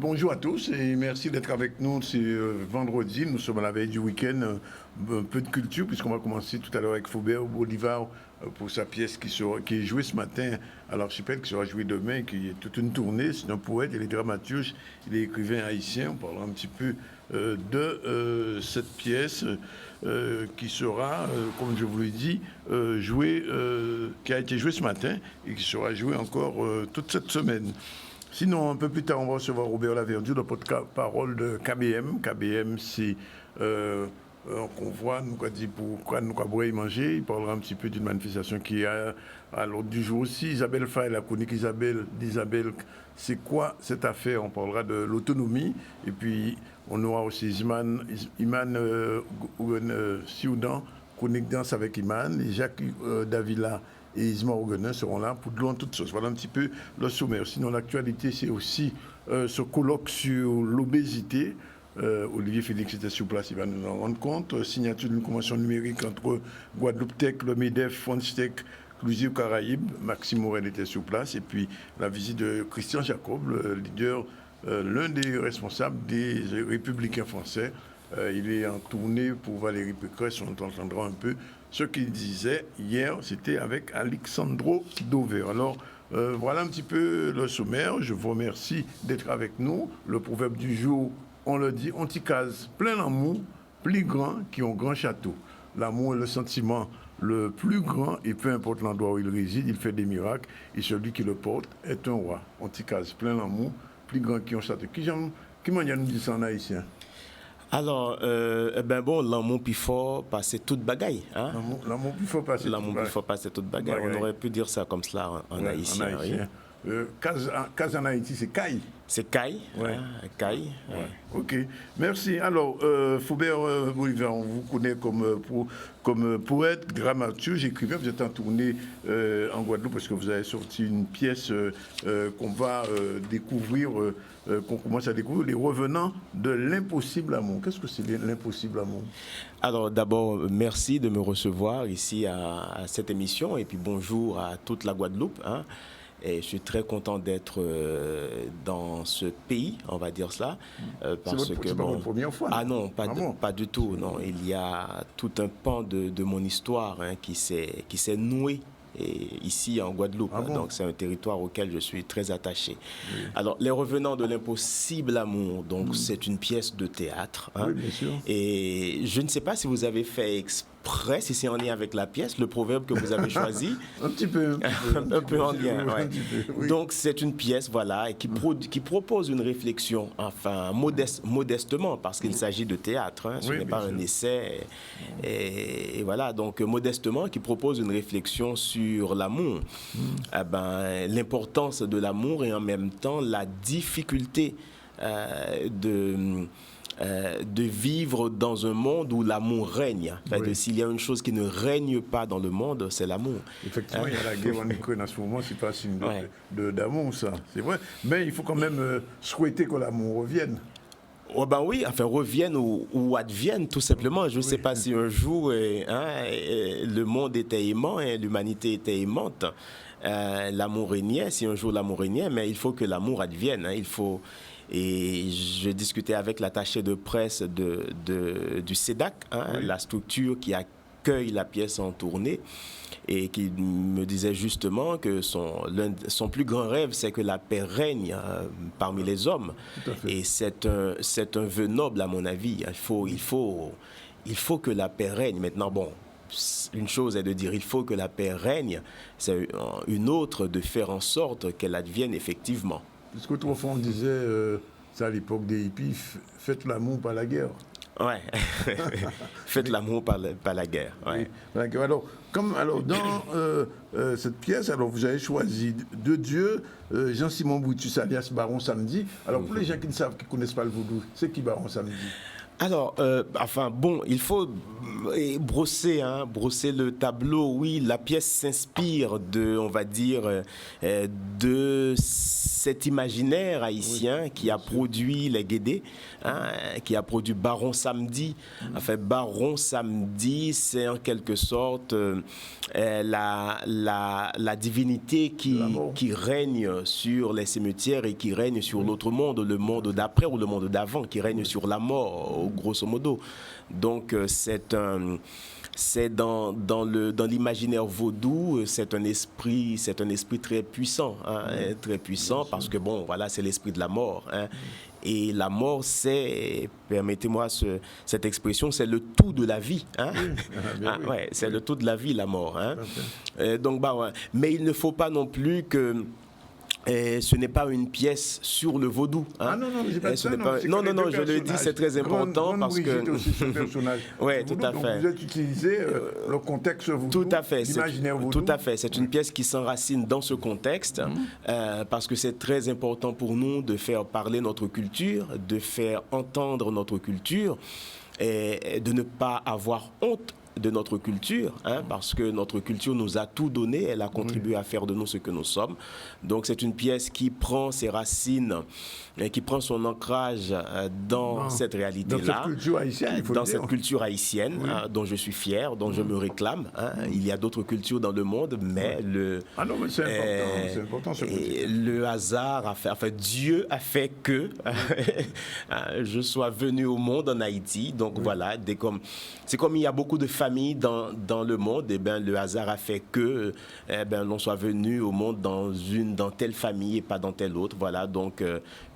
bonjour à tous et merci d'être avec nous. C'est vendredi, nous sommes à la veille du week-end. Un peu de culture puisqu'on va commencer tout à l'heure avec Faubert Bolivar pour sa pièce qui est jouée ce matin à l'Archipel, qui sera jouée demain, qui est toute une tournée. C'est un poète, il est dramaturge, il est écrivain haïtien. On parlera un petit peu de cette pièce qui sera, comme je vous l'ai dit, jouée, qui a été jouée ce matin et qui sera jouée encore toute cette semaine. Sinon, un peu plus tard, on va recevoir Robert Laverdure, le porte-parole de KBM. KBM, c'est un convoi, nous a dit pourquoi nous avons manger. Il parlera un petit peu d'une manifestation qui est à l'ordre du jour aussi. Isabelle Faye, la chronique d'Isabelle, c'est quoi cette affaire? On parlera de l'autonomie. Et puis, on aura aussi Iman Sioudan, chronique danse avec Iman, et Jacques Davila et Isma Orguenin seront là pour de loin toutes choses. Voilà un petit peu le sommaire. Sinon, l'actualité, c'est aussi ce colloque sur l'obésité. Olivier Félix était sur place, il va nous en rendre compte. Signature d'une convention numérique entre Guadeloupe Tech, le MEDEF, France Tech, Inclusive Caraïbes. Maxime Morel était sur place. Et puis la visite de Christian Jacob, le leader, l'un des responsables des Républicains français. Il est en tournée pour Valérie Pécresse. On entendra un peu ce qu'il disait hier. C'était avec Alexandro Dover. Alors, voilà un petit peu le sommaire. Je vous remercie d'être avec nous. Le proverbe du jour, on le dit, on t'y case plein d'amour, plus grand qui ont grand château. L'amour est le sentiment le plus grand et peu importe l'endroit où il réside, il fait des miracles et celui qui le porte est un roi. On t'y case plein d'amour, plus grand qui ont château. Qui m'a dit ça en haïtien? Alors, l'amour plus fort passer toute bagaille. Hein? L'amour plus fort passer toute bagaille. L'amour plus fort passer toute bagaille. On aurait pu dire ça comme cela en haïtien. En haïtien. Oui. Case en Haïti, c'est Caille. C'est Caille. Ouais. Caille. Ouais. Ok, merci. Alors, Faubert Bolivar, on vous connaît comme poète, dramaturge, écrivain. Vous êtes en tournée en Guadeloupe parce que vous avez sorti une pièce qu'on va découvrir, qu'on commence à découvrir, Les Revenants de l'impossible amour. Qu'est-ce que c'est l'impossible amour? Alors, d'abord, merci de me recevoir ici à cette émission et puis bonjour à toute la Guadeloupe. Hein. Et je suis très content d'être dans ce pays, on va dire cela, parce que pas votre première fois. Ah non, pas du tout. Non, il y a tout un pan de mon histoire qui s'est noué ici en Guadeloupe. Donc c'est un territoire auquel je suis très attaché. Oui. Alors, Les Revenants de l'impossible amour, donc c'est une pièce de théâtre. Oui, bien sûr. Et je ne sais pas si vous avez fait exprès, si c'est en lien avec la pièce, le proverbe que vous avez choisi. Un petit peu. Un peu en lien, ouais. Oui. Donc c'est une pièce, voilà, qui propose une réflexion, enfin modestement, parce qu'il s'agit de théâtre, ce n'est pas un essai. Et voilà, donc modestement, qui propose une réflexion sur l'amour, l'importance de l'amour et en même temps la difficulté de vivre dans un monde où l'amour règne. S'il y a une chose qui ne règne pas dans le monde, c'est l'amour. Effectivement, il y a la guerre en Ukraine en ce moment, c'est pas signe d'amour, ça. C'est vrai. Mais il faut quand même souhaiter que l'amour revienne. Oh ben oui, enfin revienne ou advienne tout simplement. Je ne sais pas si un jour le monde était aimant et l'humanité était aimante. L'amour régnait, si un jour l'amour régnait, mais il faut que l'amour advienne. Il faut... Et je discutais avec l'attaché de presse du CEDAC, la structure qui accueille la pièce en tournée, et qui me disait justement que son plus grand rêve, c'est que la paix règne parmi les hommes. Et c'est un vœu noble, à mon avis. Il faut que la paix règne. Maintenant, bon, une chose est de dire il faut que la paix règne, c'est une autre de faire en sorte qu'elle advienne effectivement. Parce qu'autrefois, on disait, c'est à l'époque des hippies, faites l'amour, pas la guerre. Ouais, faites l'amour, pas la guerre. Ouais. Alors, dans cette pièce, alors vous avez choisi de Dieu, Jean-Simon Brutus, alias Baron Samedi. Alors, pour les gens qui ne connaissent pas le vaudou, c'est qui Baron Samedi? Alors, il faut Et brosser le tableau, oui, la pièce s'inspire de, on va dire, de cet imaginaire haïtien qui a produit les Guédés, qui a produit Baron Samedi. Enfin, Baron Samedi, c'est en quelque sorte la divinité qui règne sur les cimetières et qui règne sur l'autre monde, le monde d'après ou le monde d'avant, qui règne sur la mort, grosso modo. Donc, c'est dans l'imaginaire vaudou, c'est un esprit très puissant, très puissant parce que bon, voilà, c'est l'esprit de la mort. Et la mort, c'est, permettez-moi cette expression, c'est le tout de la vie. Ouais, c'est le tout de la vie, la mort. Donc, ouais. Mais il ne faut pas non plus que ce n'est pas une pièce sur le vaudou. Non, c'est pas ça. Non, je le dis, c'est très important parce que... aussi ce personnage. Oui, tout à fait. Donc vous avez utilisé le contexte vaudou, tout à fait, l'imaginaire vaudou. Tout à fait, c'est une pièce qui s'enracine dans ce contexte parce que c'est très important pour nous de faire parler notre culture, de faire entendre notre culture et de ne pas avoir honte de notre culture, parce que notre culture nous a tout donné, elle a contribué à faire de nous ce que nous sommes. Donc c'est une pièce qui prend ses racines, qui prend son ancrage dans cette réalité-là. Dans cette culture haïtienne, il faut dans le cette dire. culture haïtienne, dont je suis fier, dont je me réclame. Il y a d'autres cultures dans le monde, mais mais c'est important ce que le hasard a fait, enfin Dieu a fait que je sois venu au monde en Haïti. Donc voilà, c'est comme il y a beaucoup de familles dans le monde, et ben le hasard a fait que l'on soit venu au monde dans telle famille et pas dans telle autre. Voilà, donc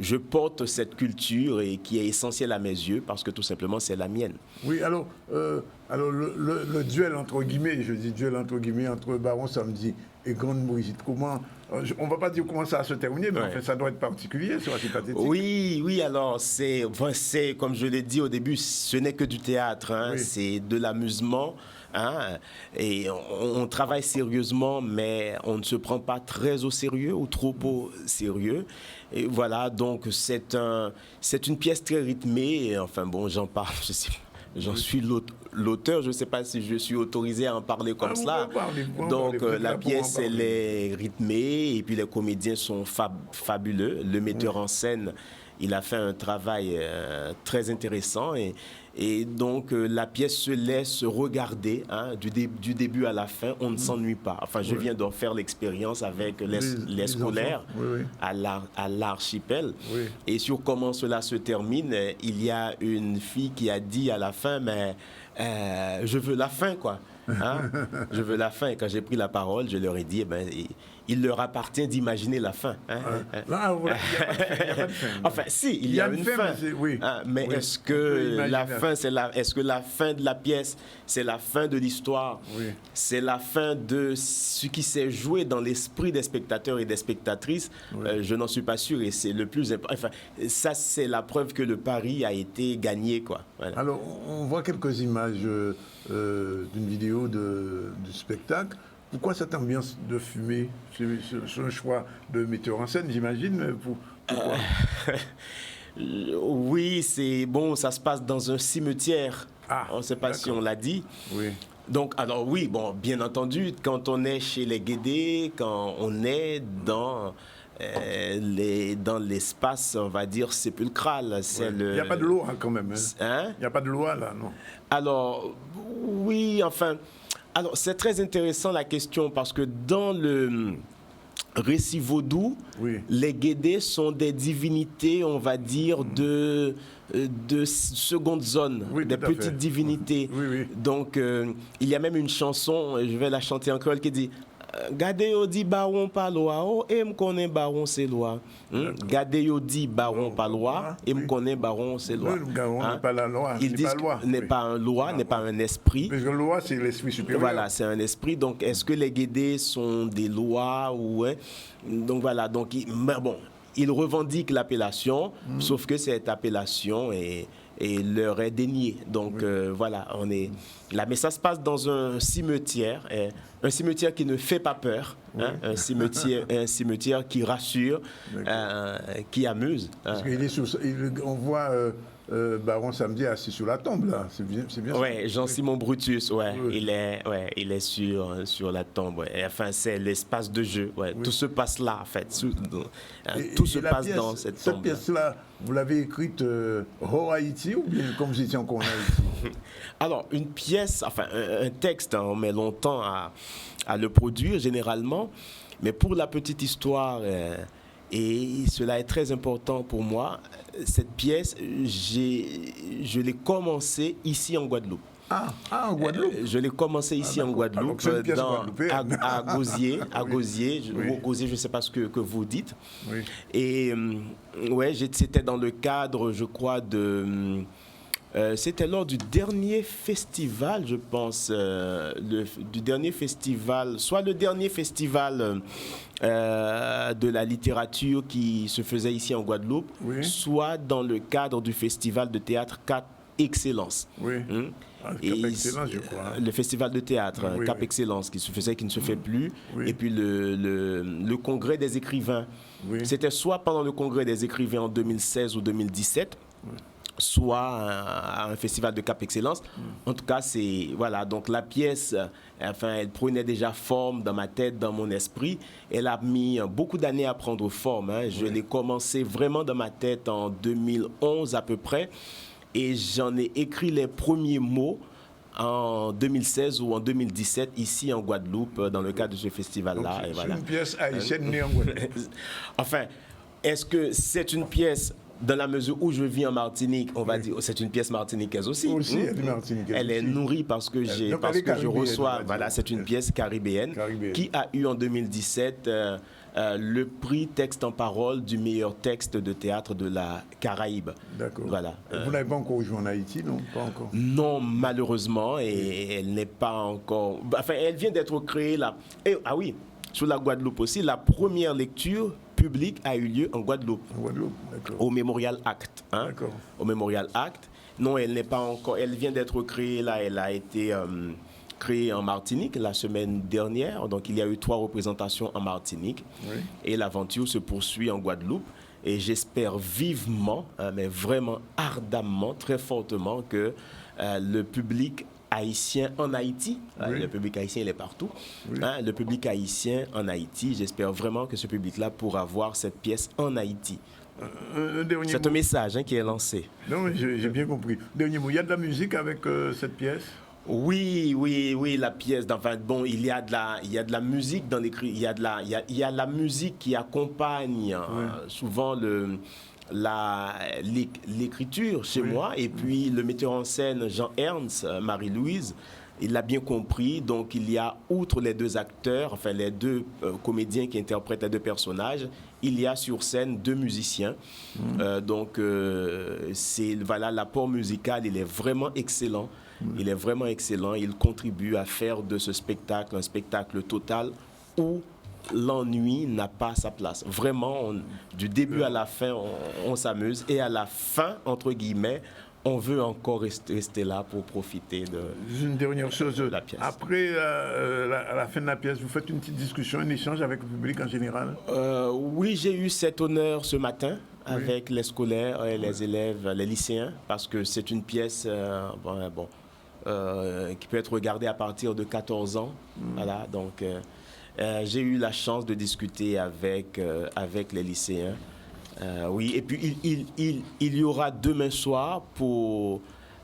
je porte cette culture et qui est essentielle à mes yeux parce que tout simplement c'est la mienne. Oui, alors le duel entre guillemets, je dis duel entre guillemets entre Baron Samedi et Grande Brigitte, comment on va pas dire comment ça va se terminer, mais en fait ça doit être particulier, ça va être pathétique. Oui, alors c'est comme je l'ai dit au début, ce n'est que du théâtre, c'est de l'amusement. Et on travaille sérieusement, mais on ne se prend pas très au sérieux ou trop au sérieux. Et voilà, donc c'est une pièce très rythmée. Enfin bon, j'en parle, j'en suis l'auteur, je ne sais pas si je suis autorisé à en parler comme cela. Donc la pièce, elle est rythmée et puis les comédiens sont fabuleux. Le metteur en scène, il a fait un travail très intéressant et donc la pièce se laisse regarder du début à la fin, on ne s'ennuie pas. Enfin, je viens d'en faire l'expérience avec les scolaires à l'archipel. Et sur comment cela se termine, il y a une fille qui a dit à la fin, mais je veux la fin, quoi. Je veux la fin. Et quand j'ai pris la parole, je leur ai dit, il leur appartient d'imaginer la fin. Là, il n'y a pas de fin. Enfin, si, il y a une fin. Mais est-ce que la fin, est-ce que la fin de la pièce, c'est la fin de l'histoire? C'est la fin de ce qui s'est joué dans l'esprit des spectateurs et des spectatrices? Je n'en suis pas sûr et c'est le plus important. Enfin, ça, c'est la preuve que le pari a été gagné, quoi. Voilà. Alors, on voit quelques images d'une vidéo du spectacle. Pourquoi cette ambiance de fumée? C'est un choix de metteur en scène, j'imagine. Pourquoi? Oui, c'est bon, ça se passe dans un cimetière. On ne sait pas si on l'a dit. Oui. Donc, alors oui, bon, bien entendu, quand on est chez les Guédés, quand on est dans l'espace, on va dire, sépulcral. Il n'y a pas de loi quand même. Il n'y a pas de loi là, non? Alors, oui, enfin... Alors, c'est très intéressant la question parce que dans le récit vaudou, les Guédés sont des divinités, on va dire, de seconde zone, des petites divinités. Donc, il y a même une chanson, je vais la chanter en créole, qui dit Gade yo di baron pa loi, et me connaît baron c'est loi. Gade yo di baron pa loi, et me connaît baron c'est loi. N'est pas la loi. Ils disent n'est pas un loi, n'est pas un esprit. Parce que la loi, c'est l'esprit supérieur. Voilà, c'est un esprit. Donc, est-ce que les Guédés sont des lois ou donc voilà. Donc, ils revendiquent l'appellation, sauf que cette appellation leur est déniée. Donc voilà, on est là. Mais ça se passe dans un cimetière qui ne fait pas peur, un cimetière qui rassure, qui amuse. Parce on voit Baron Samedi est assis sur la tombe, là. C'est bien ça. Ouais, Jean-Simon Brutus, il est sur la tombe. Ouais. Enfin, c'est l'espace de jeu. Ouais. Tout se passe là, en fait. Tout se passe dans cette tombe. Cette pièce-là, vous l'avez écrite hors Haïti ou bien comme vous étiez encore en Haïti? Alors, une pièce, enfin, un texte, on met longtemps à le produire, généralement. Mais pour la petite histoire... et cela est très important pour moi. Cette pièce, je l'ai commencée ici en Guadeloupe. En Guadeloupe? Je l'ai commencé ici en Guadeloupe, à Gosier. Ou Gosier, je ne sais pas ce que vous dites. Oui. Et c'était dans le cadre, je crois, c'était lors du dernier festival, je pense, du dernier festival, soit le dernier festival de la littérature qui se faisait ici en Guadeloupe, soit dans le cadre du festival de théâtre Cap Excellence. Oui. Cap Excellence, je crois. Le festival de théâtre Cap Excellence qui se faisait, qui ne se fait plus. Oui. Et puis le congrès des écrivains. Oui. C'était soit pendant le congrès des écrivains en 2016 ou 2017. Soit à un festival de Cap Excellence. En tout cas, donc la pièce, elle prenait déjà forme dans ma tête, dans mon esprit. Elle a mis beaucoup d'années à prendre forme. Je l'ai commencé vraiment dans ma tête en 2011 à peu près. Et j'en ai écrit les premiers mots en 2016 ou en 2017 ici en Guadeloupe dans le cadre de ce festival-là. C'est une pièce haïtienne née en Guadeloupe. Enfin, est-ce que c'est une pièce... Dans la mesure où je vis en Martinique, on va dire c'est une pièce martiniquaise aussi. Elle est nourrie parce que je reçois. Voilà, c'est une pièce caribéenne qui a eu en 2017 le prix texte en parole du meilleur texte de théâtre de la Caraïbe. D'accord. Voilà. Vous n'avez pas encore joué en Haïti, non? Pas encore. Non, malheureusement, et elle n'est pas encore. Enfin, elle vient d'être créée là. Sur la Guadeloupe aussi, la première lecture publique a eu lieu en Guadeloupe. Au Memorial Act. D'accord. Au Memorial Act. Non, elle n'est pas encore. Elle vient d'être créée là. Elle a été créée en Martinique la semaine dernière. Donc, il y a eu 3 représentations en Martinique. Oui. Et l'aventure se poursuit en Guadeloupe. Et j'espère vivement, mais vraiment ardemment, très fortement, que le public haïtien en Haïti, le public haïtien il est partout, le public haïtien en Haïti, j'espère vraiment que ce public-là pourra voir cette pièce en Haïti. C'est un message qui est lancé. Non, j'ai bien compris. Dernier mot, il y a de la musique avec cette pièce? Oui, la pièce. Enfin, bon, il y a de la musique dans l'écrit. Il y a de la musique qui accompagne souvent l'écriture chez moi. Et puis le metteur en scène Jean-Ernst, Marie-Louise, il l'a bien compris. Donc il y a, outre les 2 acteurs, enfin les 2 comédiens qui interprètent les 2 personnages, il y a sur scène 2 musiciens. Donc l'apport musical, il est vraiment excellent. Il est vraiment excellent. Il contribue à faire de ce spectacle un spectacle total où l'ennui n'a pas sa place. Vraiment, du début à la fin, on s'amuse. Et à la fin, entre guillemets, on veut encore rester là pour profiter de une dernière chose, la pièce. Après, à la fin de la pièce, vous faites une petite discussion, un échange avec le public en général? Oui, j'ai eu cet honneur ce matin avec les scolaires, les élèves, les lycéens, parce que c'est une pièce qui peut être regardée à partir de 14 ans. Voilà, donc... j'ai eu la chance de discuter avec les lycéens. Et puis il y aura demain soir pour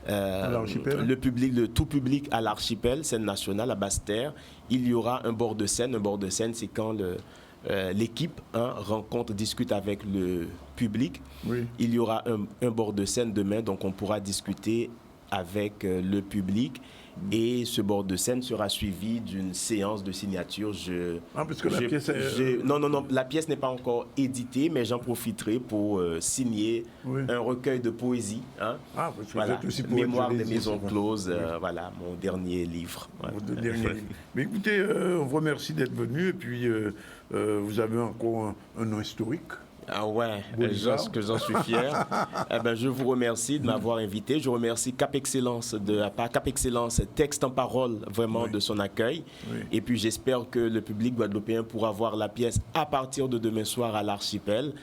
le public, le tout public à l'Archipel, scène nationale à Basse-Terre. Il y aura un bord de scène. Un bord de scène, c'est quand l'équipe discute avec le public. Oui. Il y aura un bord de scène demain, donc on pourra discuter avec le public. Et ce bord de scène sera suivi d'une séance de signature. La pièce n'est pas encore éditée, mais j'en profiterai pour signer un recueil de poésie. Mémoire des maisons closes, mon dernier livre. Mais écoutez, on vous remercie d'être venu. Et puis, vous avez encore un nom historique. Ah ouais, Bolivar. j'en suis fier. Eh ben, je vous remercie de m'avoir invité. Je remercie Cap Excellence, Cap Excellence, texte en parole, vraiment Oui. de son accueil. Oui. Et puis j'espère que le public guadeloupéen pourra voir la pièce à partir de demain soir à l'Archipel.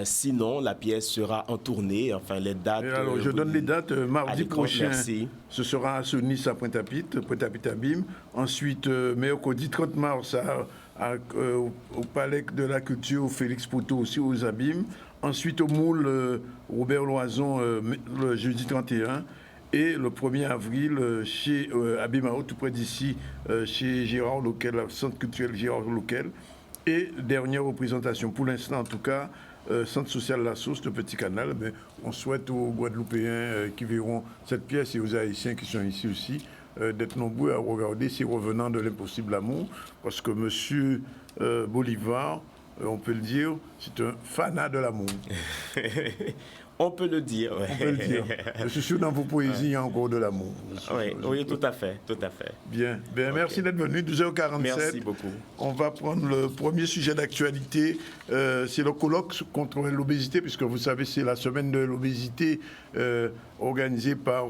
Sinon, la pièce sera en tournée. Enfin, les dates. Et alors, je donne les dates. à Mardi l'écran, prochain, merci. ce sera à Sonis à Pointe-à-Pitre-Abîme. Ensuite, mercredi 30 mars au Palais de la Culture, au Félix Poutot aussi aux Abîmes. Ensuite, au Moule Robert Loison, le jeudi 31. Et le 1er avril, chez Abimao, tout près d'ici, chez Gérard Loquel, le Centre culturel Gérard Loquel. Et dernière représentation, pour l'instant en tout cas, Centre social La Source, le Petit Canal. Mais on souhaite aux Guadeloupéens qui verront cette pièce et aux Haïtiens qui sont ici aussi d'être nombreux à regarder ces revenants de l'impossible amour. Parce que M. Bolivar, on peut le dire, c'est un fanat de l'amour. On peut le dire. Ouais. On peut le dire. Je suis sûr dans vos poésies, il y a encore de l'amour. Oui, tout à fait, tout à fait. Bien. Merci d'être venu. 12h47. Merci beaucoup. On va prendre le premier sujet d'actualité. C'est le colloque contre l'obésité, puisque vous savez, c'est la semaine de l'obésité organisée par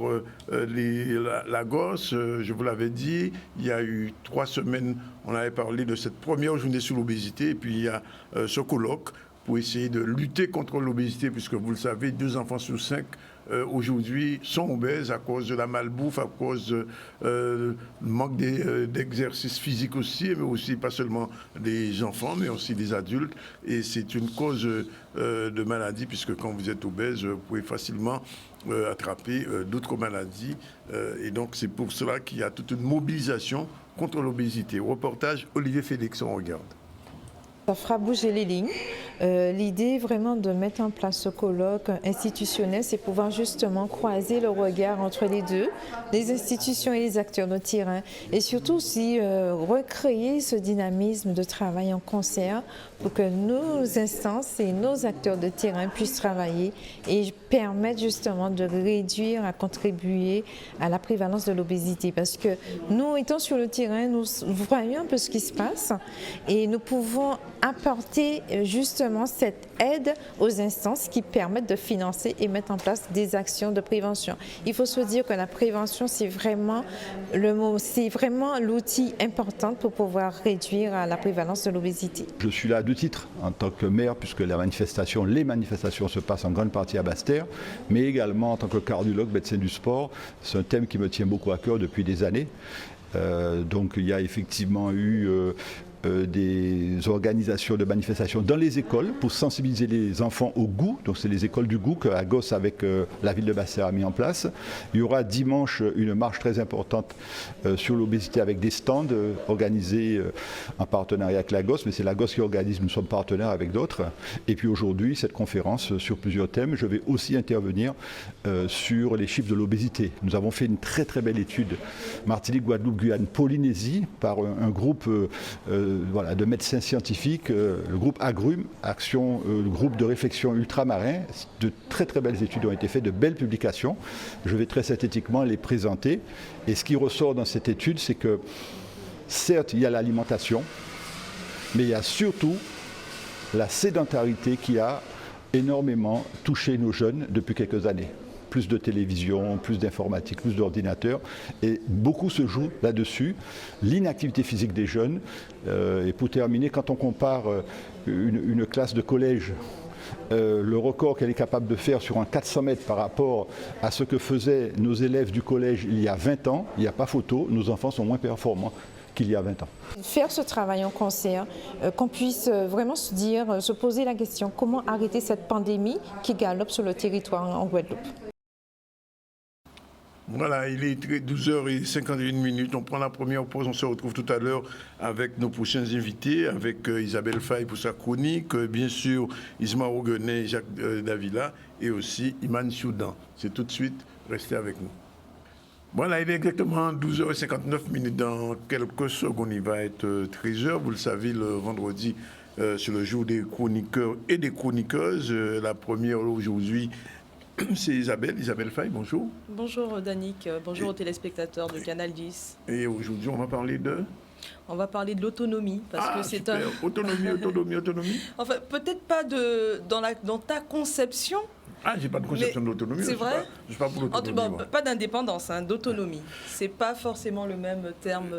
la GOS. Je vous l'avais dit, il y a eu 3 semaines, on avait parlé de cette première journée sur l'obésité, et puis il y a ce colloque pour essayer de lutter contre l'obésité, puisque vous le savez, 2 enfants sur 5 aujourd'hui sont obèses à cause de la malbouffe, à cause du manque d'exercice physique aussi, mais aussi pas seulement des enfants, mais aussi des adultes. Et c'est une cause de maladie, puisque quand vous êtes obèse, vous pouvez facilement attraper d'autres maladies. Et donc c'est pour cela qu'il y a toute une mobilisation contre l'obésité. Reportage Olivier Félix, on regarde. Ça fera bouger les lignes. L'idée vraiment de mettre en place ce colloque institutionnel, c'est pouvoir justement croiser le regard entre les deux, les institutions et les acteurs de terrain. Et surtout aussi recréer ce dynamisme de travail en concert pour que nos instances et nos acteurs de terrain puissent travailler et permettre justement de réduire, à contribuer à la prévalence de l'obésité. Parce que nous, étant sur le terrain, nous voyons un peu ce qui se passe et nous pouvons apporter justement cette aide aux instances qui permettent de financer et mettre en place des actions de prévention. Il faut se dire que la prévention, c'est vraiment l'outil important pour pouvoir réduire la prévalence de l'obésité. Je suis là à 2 titres, en tant que maire, puisque les manifestations se passent en grande partie à Basse-Terre, mais également en tant que cardiologue, médecin du sport. C'est un thème qui me tient beaucoup à cœur depuis des années. Donc il y a effectivement eu des organisations de manifestations dans les écoles pour sensibiliser les enfants au goût. Donc c'est les écoles du goût que Agos avec la ville de Basse-Terre a mis en place. Il y aura dimanche une marche très importante sur l'obésité avec des stands organisés en partenariat avec l'Agos, mais c'est l'Agos qui organise, nous sommes partenaires avec d'autres. Et puis aujourd'hui, cette conférence sur plusieurs thèmes. Je vais aussi intervenir sur les chiffres de l'obésité. Nous avons fait une très très belle étude Martinique, Guadeloupe, Guyane, Polynésie par un groupe de médecins scientifiques, le groupe AGRUM, le groupe de réflexion ultramarin. De très très belles études ont été faites, de belles publications. Je vais très synthétiquement les présenter. Et ce qui ressort dans cette étude, c'est que certes, il y a l'alimentation, mais il y a surtout la sédentarité qui a énormément touché nos jeunes depuis quelques années. Plus de télévision, plus d'informatique, plus d'ordinateurs. Et beaucoup se joue là-dessus. L'inactivité physique des jeunes. Et pour terminer, quand on compare une classe de collège, le record qu'elle est capable de faire sur un 400 mètres par rapport à ce que faisaient nos élèves du collège il y a 20 ans, il n'y a pas photo, nos enfants sont moins performants qu'il y a 20 ans. Faire ce travail en concert, qu'on puisse vraiment se poser la question comment arrêter cette pandémie qui galope sur le territoire en Guadeloupe. Voilà, il est 12h51. On prend la première pause. On se retrouve tout à l'heure avec nos prochains invités, avec Isabelle Faye pour sa chronique, bien sûr Isma Roguenet, Jacques Davila et aussi Iman Soudan. C'est tout de suite. Restez avec nous. Voilà, il est exactement 12h59. Dans quelques secondes, il va être 13h. Vous le savez, le vendredi, c'est le jour des chroniqueurs et des chroniqueuses. La première aujourd'hui, c'est Isabelle Faye, bonjour. Bonjour Danick, bonjour aux téléspectateurs de Canal 10. Et aujourd'hui, on va parler de On va parler de l'autonomie, parce que c'est super. Autonomie. Enfin, peut-être pas dans ta conception. Ah, j'ai pas de conception d'autonomie. C'est vrai. Je suis pas pour l'autonomie. Pas d'indépendance, d'autonomie. C'est pas forcément le même terme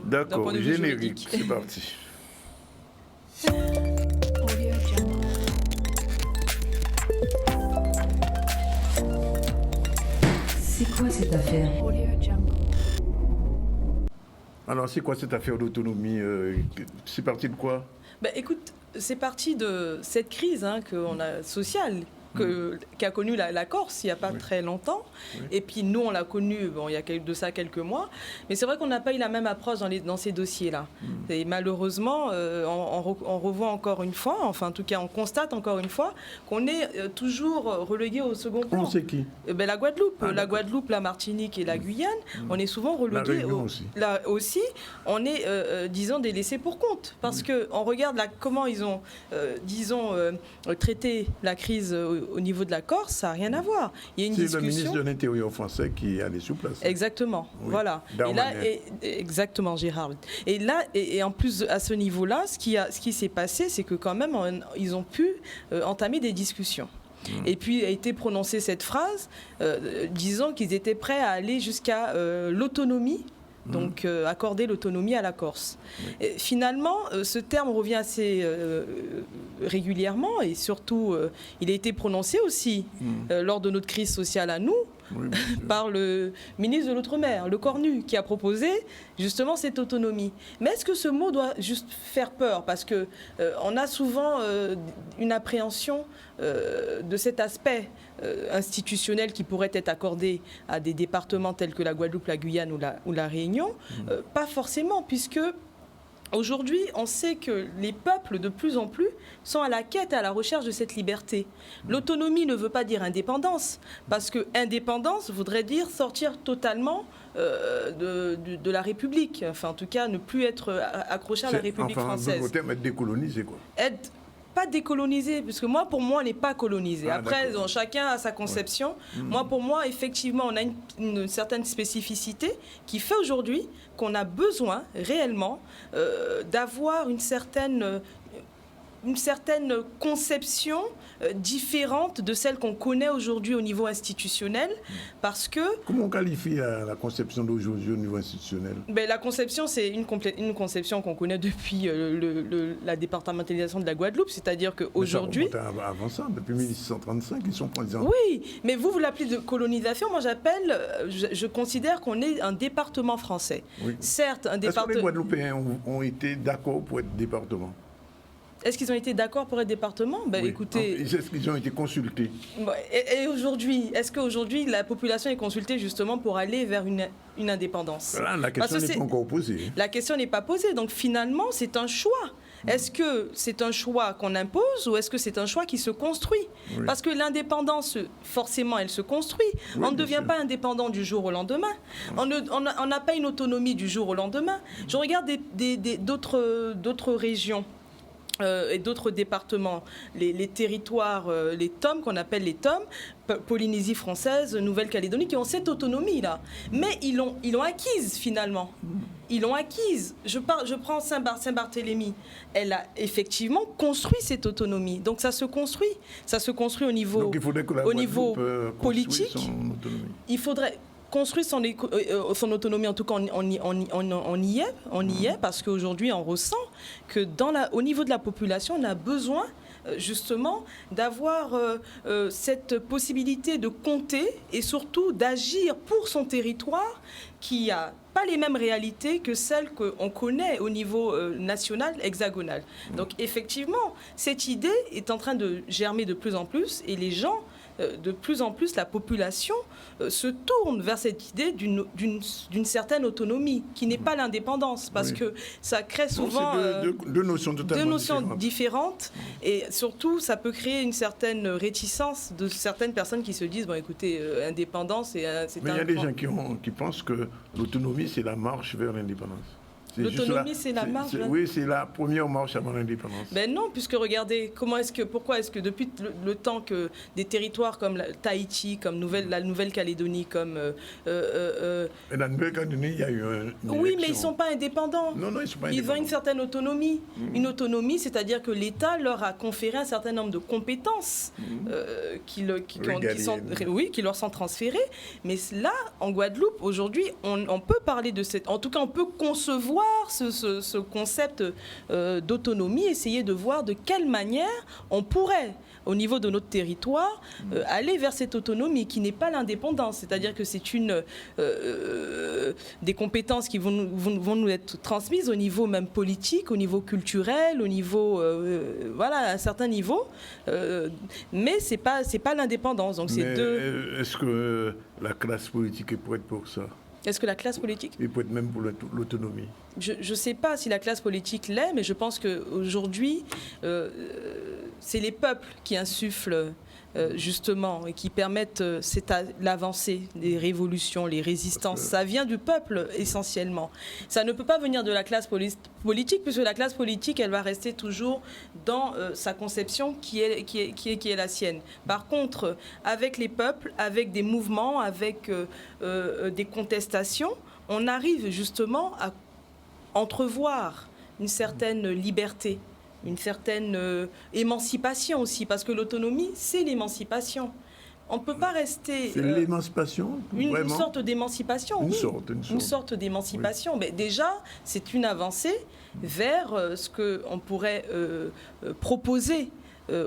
d'un D'accord, point de vue générique, juridique. c'est parti. C'est quoi cette affaire? Alors, c'est quoi cette affaire d'autonomie C'est parti de quoi? Écoute, c'est parti de cette crise sociale qu'a connue la Corse il n'y a pas très longtemps. Oui. Et puis nous, on l'a connue il y a de ça quelques mois. Mais c'est vrai qu'on n'a pas eu la même approche dans ces dossiers-là. Et malheureusement, on revoit encore une fois, enfin en tout cas on constate encore une fois qu'on est toujours relégué au second plan. On sait qui? La Guadeloupe. La Guadeloupe, la Martinique et la Guyane, on est souvent relégués. Là aussi, on est, disons, des laissés pour compte. Parce qu'on regarde comment ils ont, traité la crise au niveau de la Corse, ça n'a rien à voir. Il y a une discussion. C'est le ministre de l'Intérieur français qui est allé sur place. Exactement, voilà. Et là, exactement, Gérard. Et là, et en plus à ce niveau-là, ce qui s'est passé, c'est que quand même, ils ont pu entamer des discussions. Et puis a été prononcée cette phrase, disant qu'ils étaient prêts à aller jusqu'à l'autonomie. Donc accorder l'autonomie à la Corse. Et finalement, ce terme revient assez régulièrement et surtout, il a été prononcé aussi lors de notre crise sociale à nous, par le ministre de l'Outre-mer, le Cornu, qui a proposé justement cette autonomie. Mais est-ce que ce mot doit juste faire peur? Parce qu'on a souvent une appréhension de cet aspect institutionnel qui pourrait être accordé à des départements tels que la Guadeloupe, la Guyane ou la Réunion. Pas forcément, puisque aujourd'hui, on sait que les peuples, de plus en plus, sont à la quête et à la recherche de cette liberté. L'autonomie ne veut pas dire indépendance, parce que indépendance voudrait dire sortir totalement de la République. Enfin, en tout cas, ne plus être accroché à la République française. Enfin, être décolonisé, quoi. Pas décolonisé, parce que pour moi, on n'est pas colonisé. Après, chacun a sa conception. Ouais. Pour moi, effectivement, on a une certaine spécificité qui fait aujourd'hui qu'on a besoin réellement d'avoir une certaine conception différente de celle qu'on connaît aujourd'hui au niveau institutionnel, parce que... Comment on qualifie la conception d'aujourd'hui au niveau institutionnel? La conception, c'est une conception qu'on connaît depuis la départementalisation de la Guadeloupe, c'est-à-dire qu'aujourd'hui... Ça remonte avant ça, depuis 1635, ils sont présents. Oui, mais vous l'appelez de colonisation, moi je considère qu'on est un département français. Oui. Certes, un département... Est-ce que les Guadeloupéens ont été d'accord pour être département? Est-ce qu'ils ont été d'accord pour être département? Oui. Écoutez... Est-ce qu'ils ont été consultés? Et aujourd'hui, est-ce qu'aujourd'hui la population est consultée justement pour aller vers une indépendance? Voilà, la question n'est pas encore posée. La question n'est pas posée, donc finalement c'est un choix. Est-ce que c'est un choix qu'on impose ou est-ce que c'est un choix qui se construit? Oui. Parce que l'indépendance, forcément, elle se construit. Oui, on ne devient pas indépendant du jour au lendemain. On n'a pas une autonomie du jour au lendemain. Je regarde d'autres régions. Et d'autres départements, les territoires, les TOM, qu'on appelle les TOM, Polynésie française, Nouvelle-Calédonie, qui ont cette autonomie-là. Mais ils l'ont acquise, finalement. Ils l'ont acquise. Je prends Saint-Barthélemy. Elle a effectivement construit cette autonomie. Donc ça se construit. Ça se construit au niveau, donc, il faudrait que la niveau politique. Son autonomie. Il faudrait... construire son autonomie, en tout cas on y est, parce qu'aujourd'hui on ressent que au niveau de la population, on a besoin justement d'avoir cette possibilité de compter et surtout d'agir pour son territoire qui n'a pas les mêmes réalités que celles qu'on connaît au niveau national, hexagonal. Donc effectivement, cette idée est en train de germer de plus en plus et les gens, de plus en plus, la population se tourne vers cette idée d'une certaine autonomie, qui n'est pas l'indépendance, parce que ça crée souvent deux notions totalement différentes, et surtout, ça peut créer une certaine réticence de certaines personnes qui se disent, écoutez, indépendance, c'est un... Mais il y a des gens qui pensent que l'autonomie, c'est la marche vers l'indépendance. L'autonomie, c'est la marche. Oui, c'est la première marche avant l'indépendance. Ben non, puisque regardez, pourquoi est-ce que depuis le temps que des territoires comme Tahiti, comme la Nouvelle-Calédonie, comme... Et la Nouvelle-Calédonie, il y a eu oui, mais ils ne sont pas indépendants. Non, ils ne sont pas indépendants. Ils ont une certaine autonomie. Une autonomie, c'est-à-dire que l'État leur a conféré un certain nombre de compétences qui leur sont transférées. Mais là, en Guadeloupe, aujourd'hui, on peut parler de cette... En tout cas, on peut concevoir ce concept d'autonomie, essayer de voir de quelle manière on pourrait, au niveau de notre territoire, aller vers cette autonomie qui n'est pas l'indépendance. C'est-à-dire que c'est des compétences qui vont nous être transmises au niveau même politique, au niveau culturel, au niveau... à un certain niveau. Mais c'est pas l'indépendance. Donc Est-ce que la classe politique est prête pour ça? Est-ce que la classe politique est prête même pour l'autonomie? Je ne sais pas si la classe politique l'est, mais je pense qu'aujourd'hui, c'est les peuples qui insufflent justement et qui permettent l'avancée des révolutions, les résistances. Ça vient du peuple essentiellement. Ça ne peut pas venir de la classe politique, puisque la classe politique, elle va rester toujours dans sa conception qui est la sienne. Par contre, avec les peuples, avec des mouvements, avec des contestations, on arrive justement à entrevoir une certaine liberté, une certaine émancipation aussi, parce que l'autonomie, c'est l'émancipation. On ne peut pas rester... C'est l'émancipation, une sorte d'émancipation, oui. Une sorte d'émancipation. Mais déjà, c'est une avancée vers ce qu'on pourrait proposer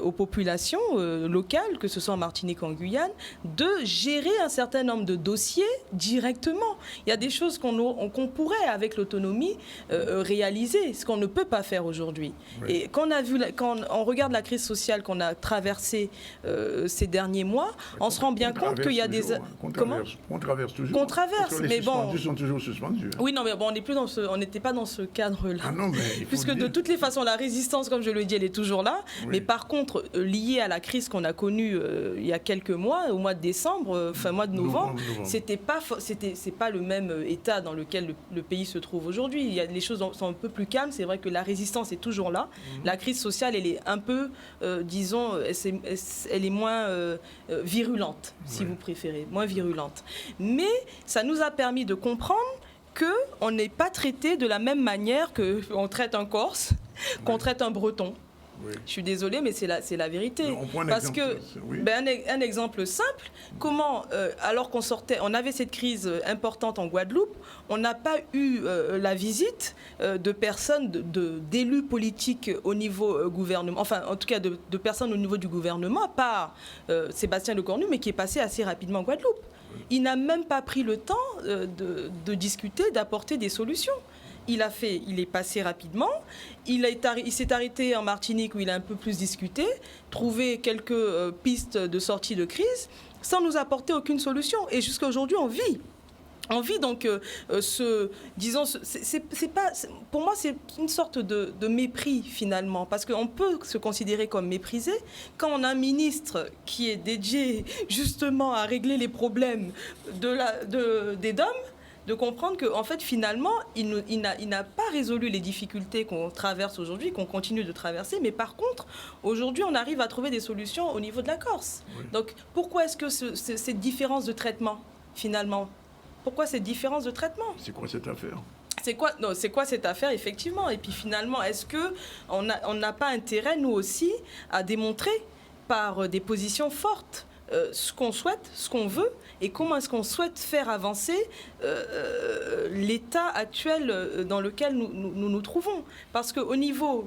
aux populations locales, que ce soit en Martinique ou en Guyane, de gérer un certain nombre de dossiers directement. Il y a des choses qu'on pourrait, avec l'autonomie, réaliser, ce qu'on ne peut pas faire aujourd'hui. Oui. Et quand on regarde la crise sociale qu'on a traversée ces derniers mois, on se rend bien compte qu'il y a des... Comment ? On traverse toujours. Qu'on traverse, mais bon... Les suspendus sont toujours suspendus. Oui, non, mais bon, on n'était pas dans ce cadre-là. Ah non, mais puisque de toutes les façons, la résistance, comme je le dis, elle est toujours là. Oui. Mais par contre, lié à la crise qu'on a connue il y a quelques mois, au mois de décembre, fin mois de novembre, c'est pas le même état dans lequel le pays se trouve aujourd'hui. Les choses sont un peu plus calmes. C'est vrai que la résistance est toujours là. La crise sociale, elle est un peu, disons, elle est moins virulente, si vous préférez, moins virulente. Mais ça nous a permis de comprendre qu'on n'est pas traité de la même manière qu'on traite un Corse, qu'on traite un Breton. Oui. Je suis désolée, mais c'est la vérité. Parce que un exemple simple, comment, alors on avait cette crise importante en Guadeloupe, on n'a pas eu la visite de personnes, d'élus politiques au niveau gouvernement, enfin en tout cas de personnes au niveau du gouvernement, à part Sébastien Lecornu, mais qui est passé assez rapidement en Guadeloupe. Il n'a même pas pris le temps de discuter, d'apporter des solutions. Il est passé rapidement, il s'est arrêté en Martinique où il a un peu plus discuté, trouvé quelques pistes de sortie de crise, sans nous apporter aucune solution. Et jusqu'à aujourd'hui, on vit donc pour moi, c'est une sorte de mépris finalement, parce qu'on peut se considérer comme méprisé quand on a un ministre qui est dédié justement à régler les problèmes des DOM, de comprendre qu'en fait, finalement, il n'a pas résolu les difficultés qu'on traverse aujourd'hui, qu'on continue de traverser, mais par contre, aujourd'hui, on arrive à trouver des solutions au niveau de la Corse. Oui. Donc, pourquoi est-ce que cette différence de traitement, finalement ? Pourquoi cette différence de traitement ? C'est quoi cette affaire ? C'est quoi cette affaire, effectivement ? Et puis, finalement, est-ce qu'on n'a pas intérêt, nous aussi, à démontrer par des positions fortes ce qu'on souhaite, ce qu'on veut, et comment est-ce qu'on souhaite faire avancer l'état actuel dans lequel nous trouvons. Parce qu'au niveau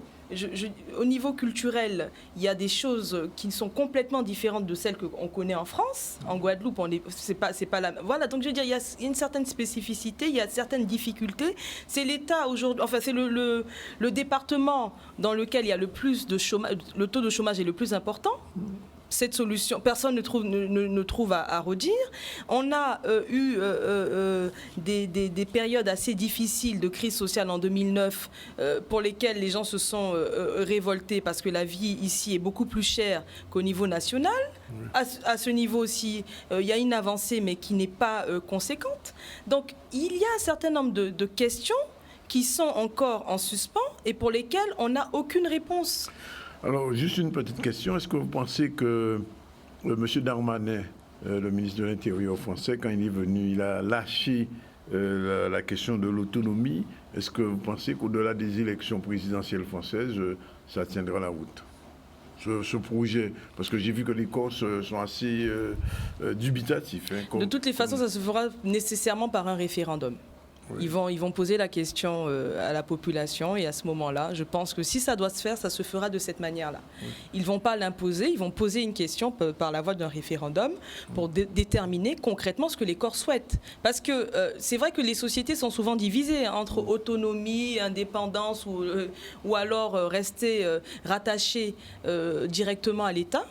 culturel, il y a des choses qui sont complètement différentes de celles qu'on connaît en France. En Guadeloupe, c'est pas la... Voilà, donc je veux dire, il y a une certaine spécificité, il y a certaines difficultés. C'est l'État aujourd'hui, enfin c'est le département dans lequel il y a le plus de chômage, le taux de chômage est le plus important. Cette solution, personne ne trouve à redire. On a eu des périodes assez difficiles de crise sociale en 2009 pour lesquelles les gens se sont révoltés parce que la vie ici est beaucoup plus chère qu'au niveau national. Oui. À ce niveau aussi, il y a une avancée mais qui n'est pas conséquente. Donc il y a un certain nombre de questions qui sont encore en suspens et pour lesquels on n'a aucune réponse. Alors, juste une petite question. Est-ce que vous pensez que M. Darmanin, le ministre de l'Intérieur français, quand il est venu, il a lâché la question de l'autonomie? Est-ce que vous pensez qu'au-delà des élections présidentielles françaises, ça tiendra la route, ce projet? Parce que j'ai vu que les Corses sont assez dubitatifs. De toutes les façons, ça se fera nécessairement par un référendum. Oui. Ils vont poser la question à la population et à ce moment-là, je pense que si ça doit se faire, ça se fera de cette manière-là. Oui. Ils ne vont pas l'imposer, ils vont poser une question par la voie d'un référendum pour déterminer concrètement ce que les Corses souhaitent. Parce que c'est vrai que les sociétés sont souvent divisées entre autonomie, indépendance ou alors rester rattachées directement à l'État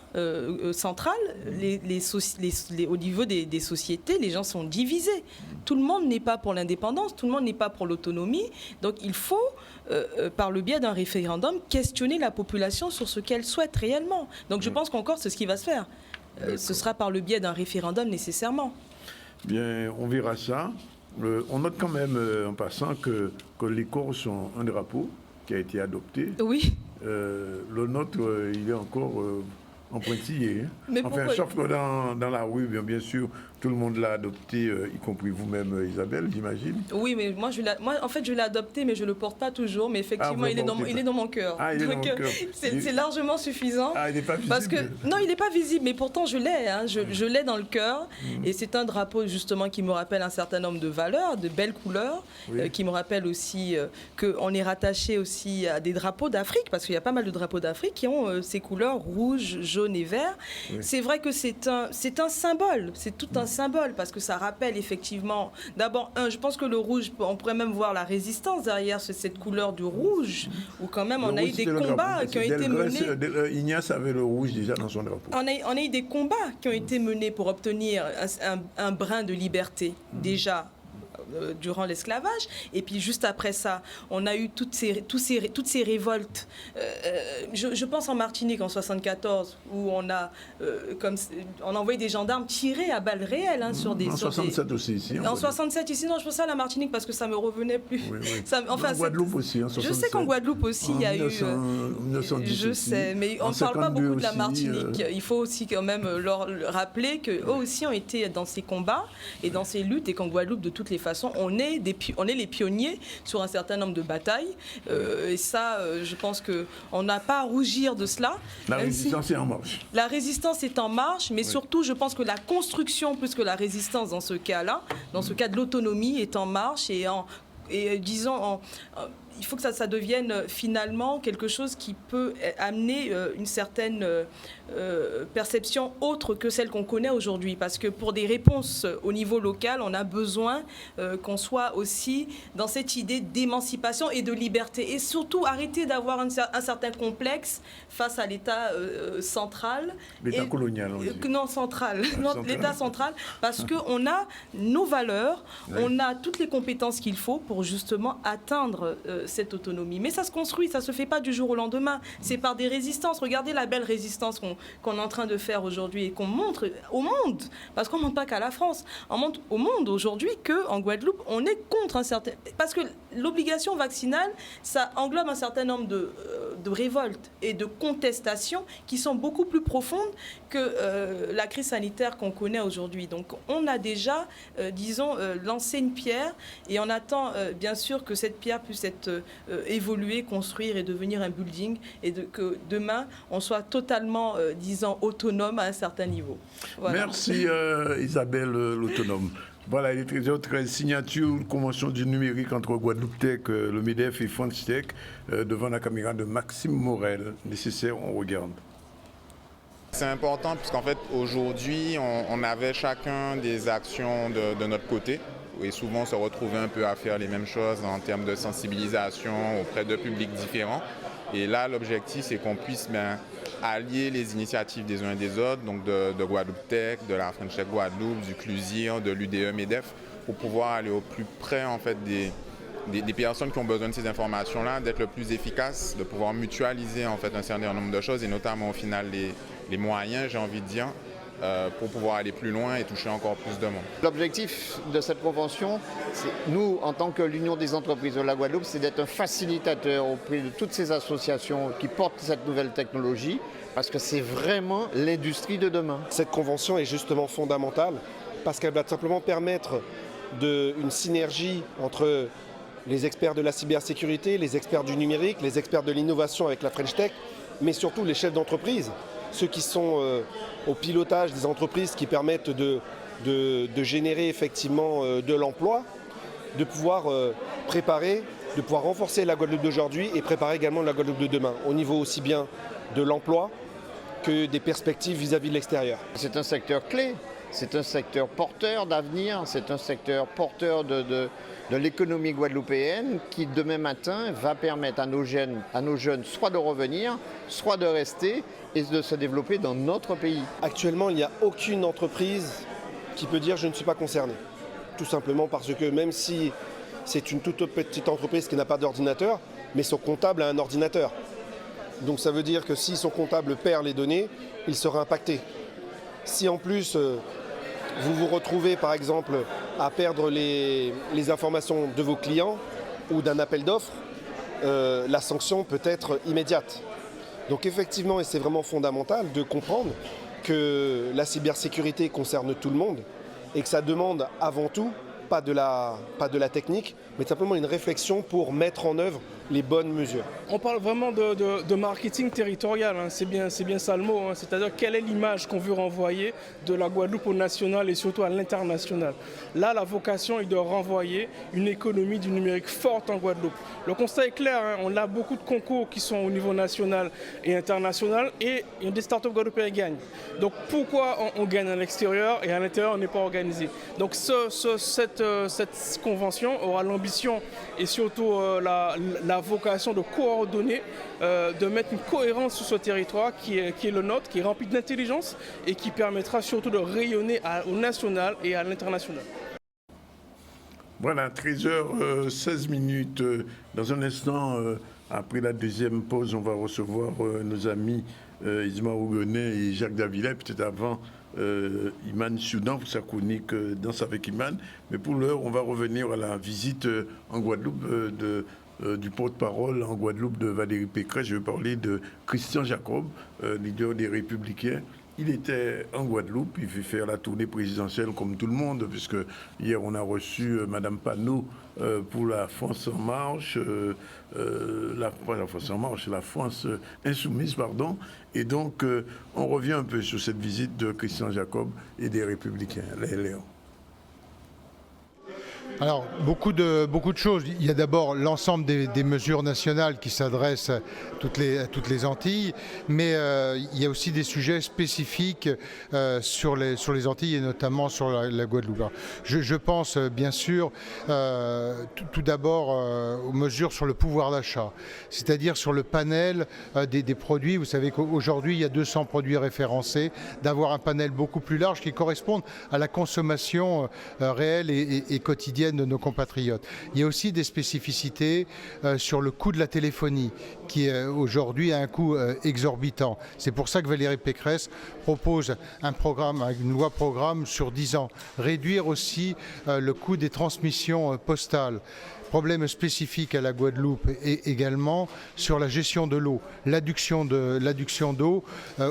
central. Au niveau des sociétés, les gens sont divisés. Tout le monde n'est pas pour l'indépendance, tout le monde n'est pas pour l'autonomie. Donc il faut, par le biais d'un référendum, questionner la population sur ce qu'elle souhaite réellement. Donc je pense qu'encore c'est ce qui va se faire. Ce sera par le biais d'un référendum nécessairement. Bien, on verra ça. On note quand même en passant que les Corses ont un drapeau qui a été adopté. Oui. Le nôtre, il est encore en pointillé. Mais enfin, sauf que dans la rue, bien sûr, tout le monde l'a adopté, y compris vous-même, Isabelle, j'imagine. Oui, mais moi, en fait, je l'ai adopté, mais je ne le porte pas toujours. Mais effectivement, il est dans mon cœur. Ah, il est dans mon cœur. C'est largement suffisant. Ah, il n'est pas visible. Parce que, non, il n'est pas visible, mais pourtant, je l'ai. Hein, je l'ai dans le cœur. Et c'est un drapeau, justement, qui me rappelle un certain nombre de valeurs, de belles couleurs, qui me rappelle aussi qu'on est rattaché aussi à des drapeaux d'Afrique, parce qu'il y a pas mal de drapeaux d'Afrique qui ont ces couleurs rouge, jaune et vert. Oui. C'est vrai que c'est un symbole. C'est tout un symbole parce que ça rappelle effectivement, d'abord, je pense que le rouge, on pourrait même voir la résistance derrière cette couleur du rouge, où quand même on a eu des combats qui ont été menés. Ignace avait le rouge déjà dans son drapeau. On a eu des combats qui ont été menés pour obtenir un brin de liberté, déjà durant l'esclavage, et puis juste après ça, on a eu toutes ces révoltes. Je pense en Martinique en 74, où on a envoyé des gendarmes tirer à balles réelles sur des. En 67 aussi ici. En 67 ici, non, je pense à la Martinique parce que ça me revenait plus. Oui. Ça, enfin, en Guadeloupe aussi. En 67. Je sais qu'en Guadeloupe aussi, il y a 1910 je sais, mais on ne parle pas beaucoup de la Martinique. Il faut aussi quand même leur rappeler qu'eux aussi ont été dans ces combats et dans ces luttes, et qu'en Guadeloupe, de toutes les façons, on est les pionniers sur un certain nombre de batailles. Et ça, je pense qu'on n'a pas à rougir de cela. La résistance est en marche. La résistance est en marche, mais surtout, je pense que la construction, plus que la résistance dans ce cas-là, dans ce cas de l'autonomie, est en marche disons, il faut que ça devienne finalement quelque chose qui peut amener une certaine perception autre que celle qu'on connaît aujourd'hui. Parce que pour des réponses au niveau local, on a besoin qu'on soit aussi dans cette idée d'émancipation et de liberté. Et surtout, arrêter d'avoir un certain complexe face à l'État central. L'État colonial, on dit. Non, central. Non, l'État central, parce qu'on a nos valeurs, on a toutes les compétences qu'il faut pour justement atteindre cette autonomie. Mais ça se construit, ça ne se fait pas du jour au lendemain. C'est par des résistances. Regardez la belle résistance qu'on est en train de faire aujourd'hui et qu'on montre au monde. Parce qu'on ne montre pas qu'à la France. On montre au monde aujourd'hui qu'en Guadeloupe, on est contre un certain... Parce que l'obligation vaccinale, ça englobe un certain nombre de révoltes et de contestations qui sont beaucoup plus profondes que la crise sanitaire qu'on connaît aujourd'hui. Donc on a déjà, lancé une pierre et on attend bien sûr que cette pierre puisse être évoluer, construire et devenir un building, et que demain on soit totalement, autonome à un certain niveau. Voilà. Merci Isabelle, l'autonome. Voilà, il est très signature, convention du numérique entre Guadeloupe Tech, le MEDEF et France Tech, devant la caméra de Maxime Morel. Nécessaire, on regarde. C'est important puisqu'en fait aujourd'hui on avait chacun des actions de notre côté. Et souvent on se retrouvait un peu à faire les mêmes choses en termes de sensibilisation auprès de publics différents. Et là, l'objectif, c'est qu'on puisse allier les initiatives des uns et des autres, donc de Guadeloupe Tech, de la French Tech Guadeloupe, du CLUSIR, de l'UDE MEDEF, pour pouvoir aller au plus près en fait, des personnes qui ont besoin de ces informations-là, d'être le plus efficace, de pouvoir mutualiser en fait, un certain nombre de choses, et notamment au final les moyens, j'ai envie de dire, pour pouvoir aller plus loin et toucher encore plus de monde. L'objectif de cette convention, nous, en tant que l'Union des entreprises de la Guadeloupe, c'est d'être un facilitateur auprès de toutes ces associations qui portent cette nouvelle technologie, parce que c'est vraiment l'industrie de demain. Cette convention est justement fondamentale, parce qu'elle va simplement permettre une synergie entre les experts de la cybersécurité, les experts du numérique, les experts de l'innovation avec la French Tech, mais surtout les chefs d'entreprise, ceux qui sont au pilotage des entreprises qui permettent de générer effectivement de l'emploi, de pouvoir préparer, de pouvoir renforcer la Guadeloupe d'aujourd'hui et préparer également la Guadeloupe de demain, au niveau aussi bien de l'emploi que des perspectives vis-à-vis de l'extérieur. C'est un secteur clé, c'est un secteur porteur d'avenir, c'est un secteur porteur de l'économie guadeloupéenne qui demain matin va permettre à nos jeunes soit de revenir, soit de rester et de se développer dans notre pays. Actuellement, il n'y a aucune entreprise qui peut dire « je ne suis pas concerné ». Tout simplement parce que même si c'est une toute petite entreprise qui n'a pas d'ordinateur, mais son comptable a un ordinateur. Donc ça veut dire que si son comptable perd les données, il sera impacté. Si en plus vous vous retrouvez par exemple à perdre les informations de vos clients ou d'un appel d'offres, la sanction peut être immédiate. Donc effectivement, et c'est vraiment fondamental de comprendre que la cybersécurité concerne tout le monde et que ça demande avant tout, pas de la technique, mais simplement une réflexion pour mettre en œuvre les bonnes mesures. On parle vraiment de marketing territorial, hein. C'est bien ça le mot, hein. C'est-à-dire quelle est l'image qu'on veut renvoyer de la Guadeloupe au national et surtout à l'international. Là, la vocation est de renvoyer une économie du numérique forte en Guadeloupe. Le constat est clair, hein. On a beaucoup de concours qui sont au niveau national et international et des startups guadeloupéens gagnent. Donc pourquoi on gagne à l'extérieur et à l'intérieur on n'est pas organisé? Donc cette convention aura l'ambition et surtout la vocation de coordonner, de mettre une cohérence sur ce territoire qui est le nôtre, qui est rempli d'intelligence et qui permettra surtout de rayonner au national et à l'international. Voilà, 13h16. Dans un instant, après la deuxième pause, on va recevoir nos amis Isma Ougonet et Jacques Davila, peut-être avant Iman Soudan pour sa chronique Danse avec Iman. Mais pour l'heure, on va revenir à la visite en Guadeloupe du porte-parole en Guadeloupe de Valérie Pécresse. Je vais parler de Christian Jacob, leader des Républicains. Il était en Guadeloupe, il fait faire la tournée présidentielle comme tout le monde, puisque hier on a reçu Madame Panot pour la France en marche, la France insoumise, pardon. Et donc on revient un peu sur cette visite de Christian Jacob et des Républicains. Léon. Alors, beaucoup de choses. Il y a d'abord l'ensemble des mesures nationales qui s'adressent à toutes les Antilles, mais il y a aussi des sujets spécifiques sur les Antilles et notamment sur la Guadeloupe. Alors, je pense bien sûr tout d'abord aux mesures sur le pouvoir d'achat, c'est-à-dire sur le panel des produits. Vous savez qu'aujourd'hui, il y a 200 produits référencés, d'avoir un panel beaucoup plus large qui corresponde à la consommation réelle et quotidienne de nos compatriotes. Il y a aussi des spécificités sur le coût de la téléphonie qui aujourd'hui a un coût exorbitant. C'est pour ça que Valérie Pécresse propose une loi-programme sur 10 ans. Réduire aussi le coût des transmissions postales. Problème spécifique à la Guadeloupe et également sur la gestion de l'eau, l'adduction d'eau.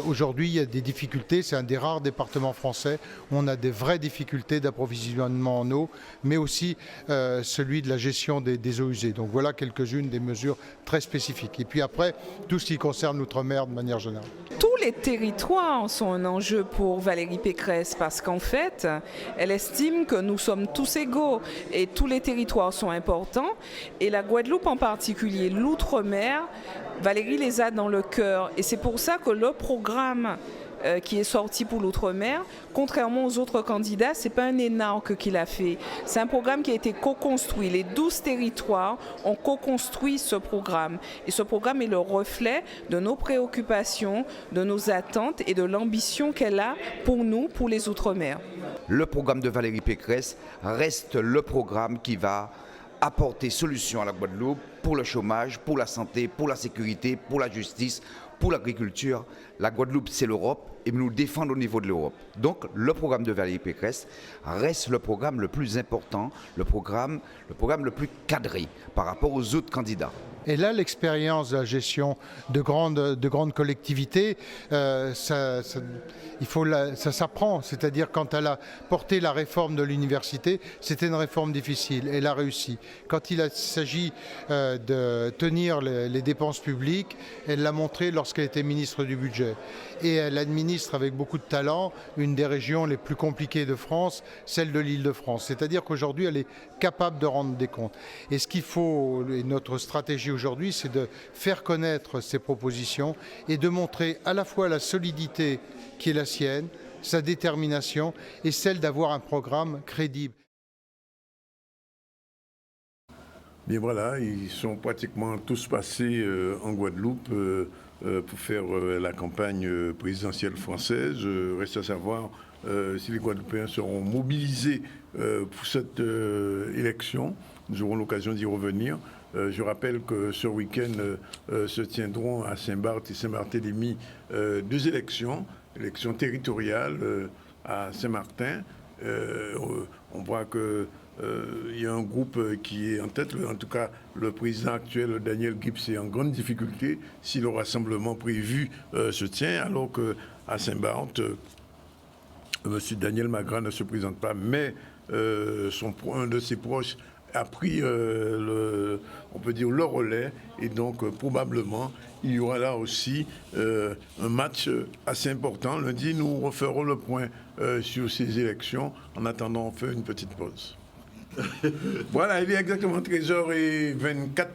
Aujourd'hui, il y a des difficultés. C'est un des rares départements français où on a des vraies difficultés d'approvisionnement en eau, mais aussi celui de la gestion des eaux usées. Donc voilà quelques-unes des mesures très spécifiques. Et puis après, tout ce qui concerne l'outre-mer de manière générale. Tous les territoires sont un enjeu pour Valérie Pécresse parce qu'en fait, elle estime que nous sommes tous égaux et tous les territoires sont importants. Et la Guadeloupe en particulier, l'outre-mer, Valérie les a dans le cœur. Et c'est pour ça que le programme qui est sorti pour l'outre-mer, contrairement aux autres candidats, ce n'est pas un énarque qu'il a fait. C'est un programme qui a été co-construit. Les 12 territoires ont co-construit ce programme. Et ce programme est le reflet de nos préoccupations, de nos attentes et de l'ambition qu'elle a pour nous, pour les outre-mer. Le programme de Valérie Pécresse reste le programme qui va apporter solution à la Guadeloupe pour le chômage, pour la santé, pour la sécurité, pour la justice, pour l'agriculture. La Guadeloupe, c'est l'Europe et nous le défendons au niveau de l'Europe. Donc le programme de Valérie Pécresse reste le programme le plus important, le programme le plus cadré par rapport aux autres candidats. Et là, l'expérience de la gestion de grandes collectivités, ça s'apprend. C'est-à-dire quand elle a porté la réforme de l'université, c'était une réforme difficile. Elle a réussi. Quand il s'agit de tenir les dépenses publiques, elle l'a montré lorsqu'elle était ministre du Budget. Et elle administre avec beaucoup de talent une des régions les plus compliquées de France, celle de l'Île-de-France. C'est-à-dire qu'aujourd'hui, elle est capable de rendre des comptes. Et ce qu'il faut, et notre stratégie aujourd'hui, c'est de faire connaître ces propositions et de montrer à la fois la solidité qui est la sienne, sa détermination et celle d'avoir un programme crédible. Bien voilà, ils sont pratiquement tous passés en Guadeloupe pour faire la campagne présidentielle française. Reste à savoir si les Guadeloupéens seront mobilisés pour cette élection. Nous aurons l'occasion d'y revenir. Je rappelle que ce week-end se tiendront à Saint-Barth et Saint-Barthélemy 2 élections territoriales à Saint-Martin. On voit que il y a un groupe qui est en tête, en tout cas le président actuel Daniel Gibbs est en grande difficulté si le rassemblement prévu se tient, alors qu'à Saint-Barth, M. Daniel Magras ne se présente pas, mais un de ses proches a pris, on peut dire, le relais, et donc probablement il y aura là aussi un match assez important. Lundi, nous referons le point sur ces élections. En attendant, on fait une petite pause. Voilà, il est exactement 13h24,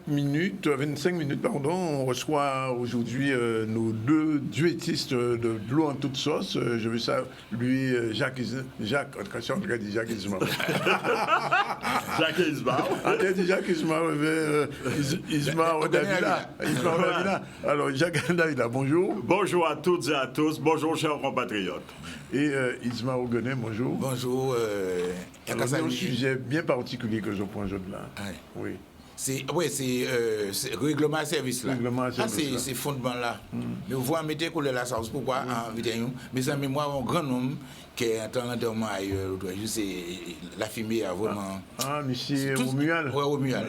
25 minutes, pardon. On reçoit aujourd'hui nos 2 duettistes de l'eau en toute sauce. Je veux ça, lui, Jacques Ismar. Jacques Ismar. Jacques Ismar, Ismar Davila. Alors, Jacques Davila, bonjour. Bonjour à toutes et à tous. Bonjour, chers compatriotes. Et Ismar Ogonet, bonjour. Bonjour. C'est un sujet bien particulier que je prends aujourd'hui là. Oui. C'est règlement service là. C'est fondement là. Mais vous voyez, mettez couleur la sauce. Pourquoi en vidéo? Mais ça, mémoire, un grand homme qui est en train d'enterrement ailleurs. C'est la fumée a vraiment. Monsieur Romuald. Oui, Romuald.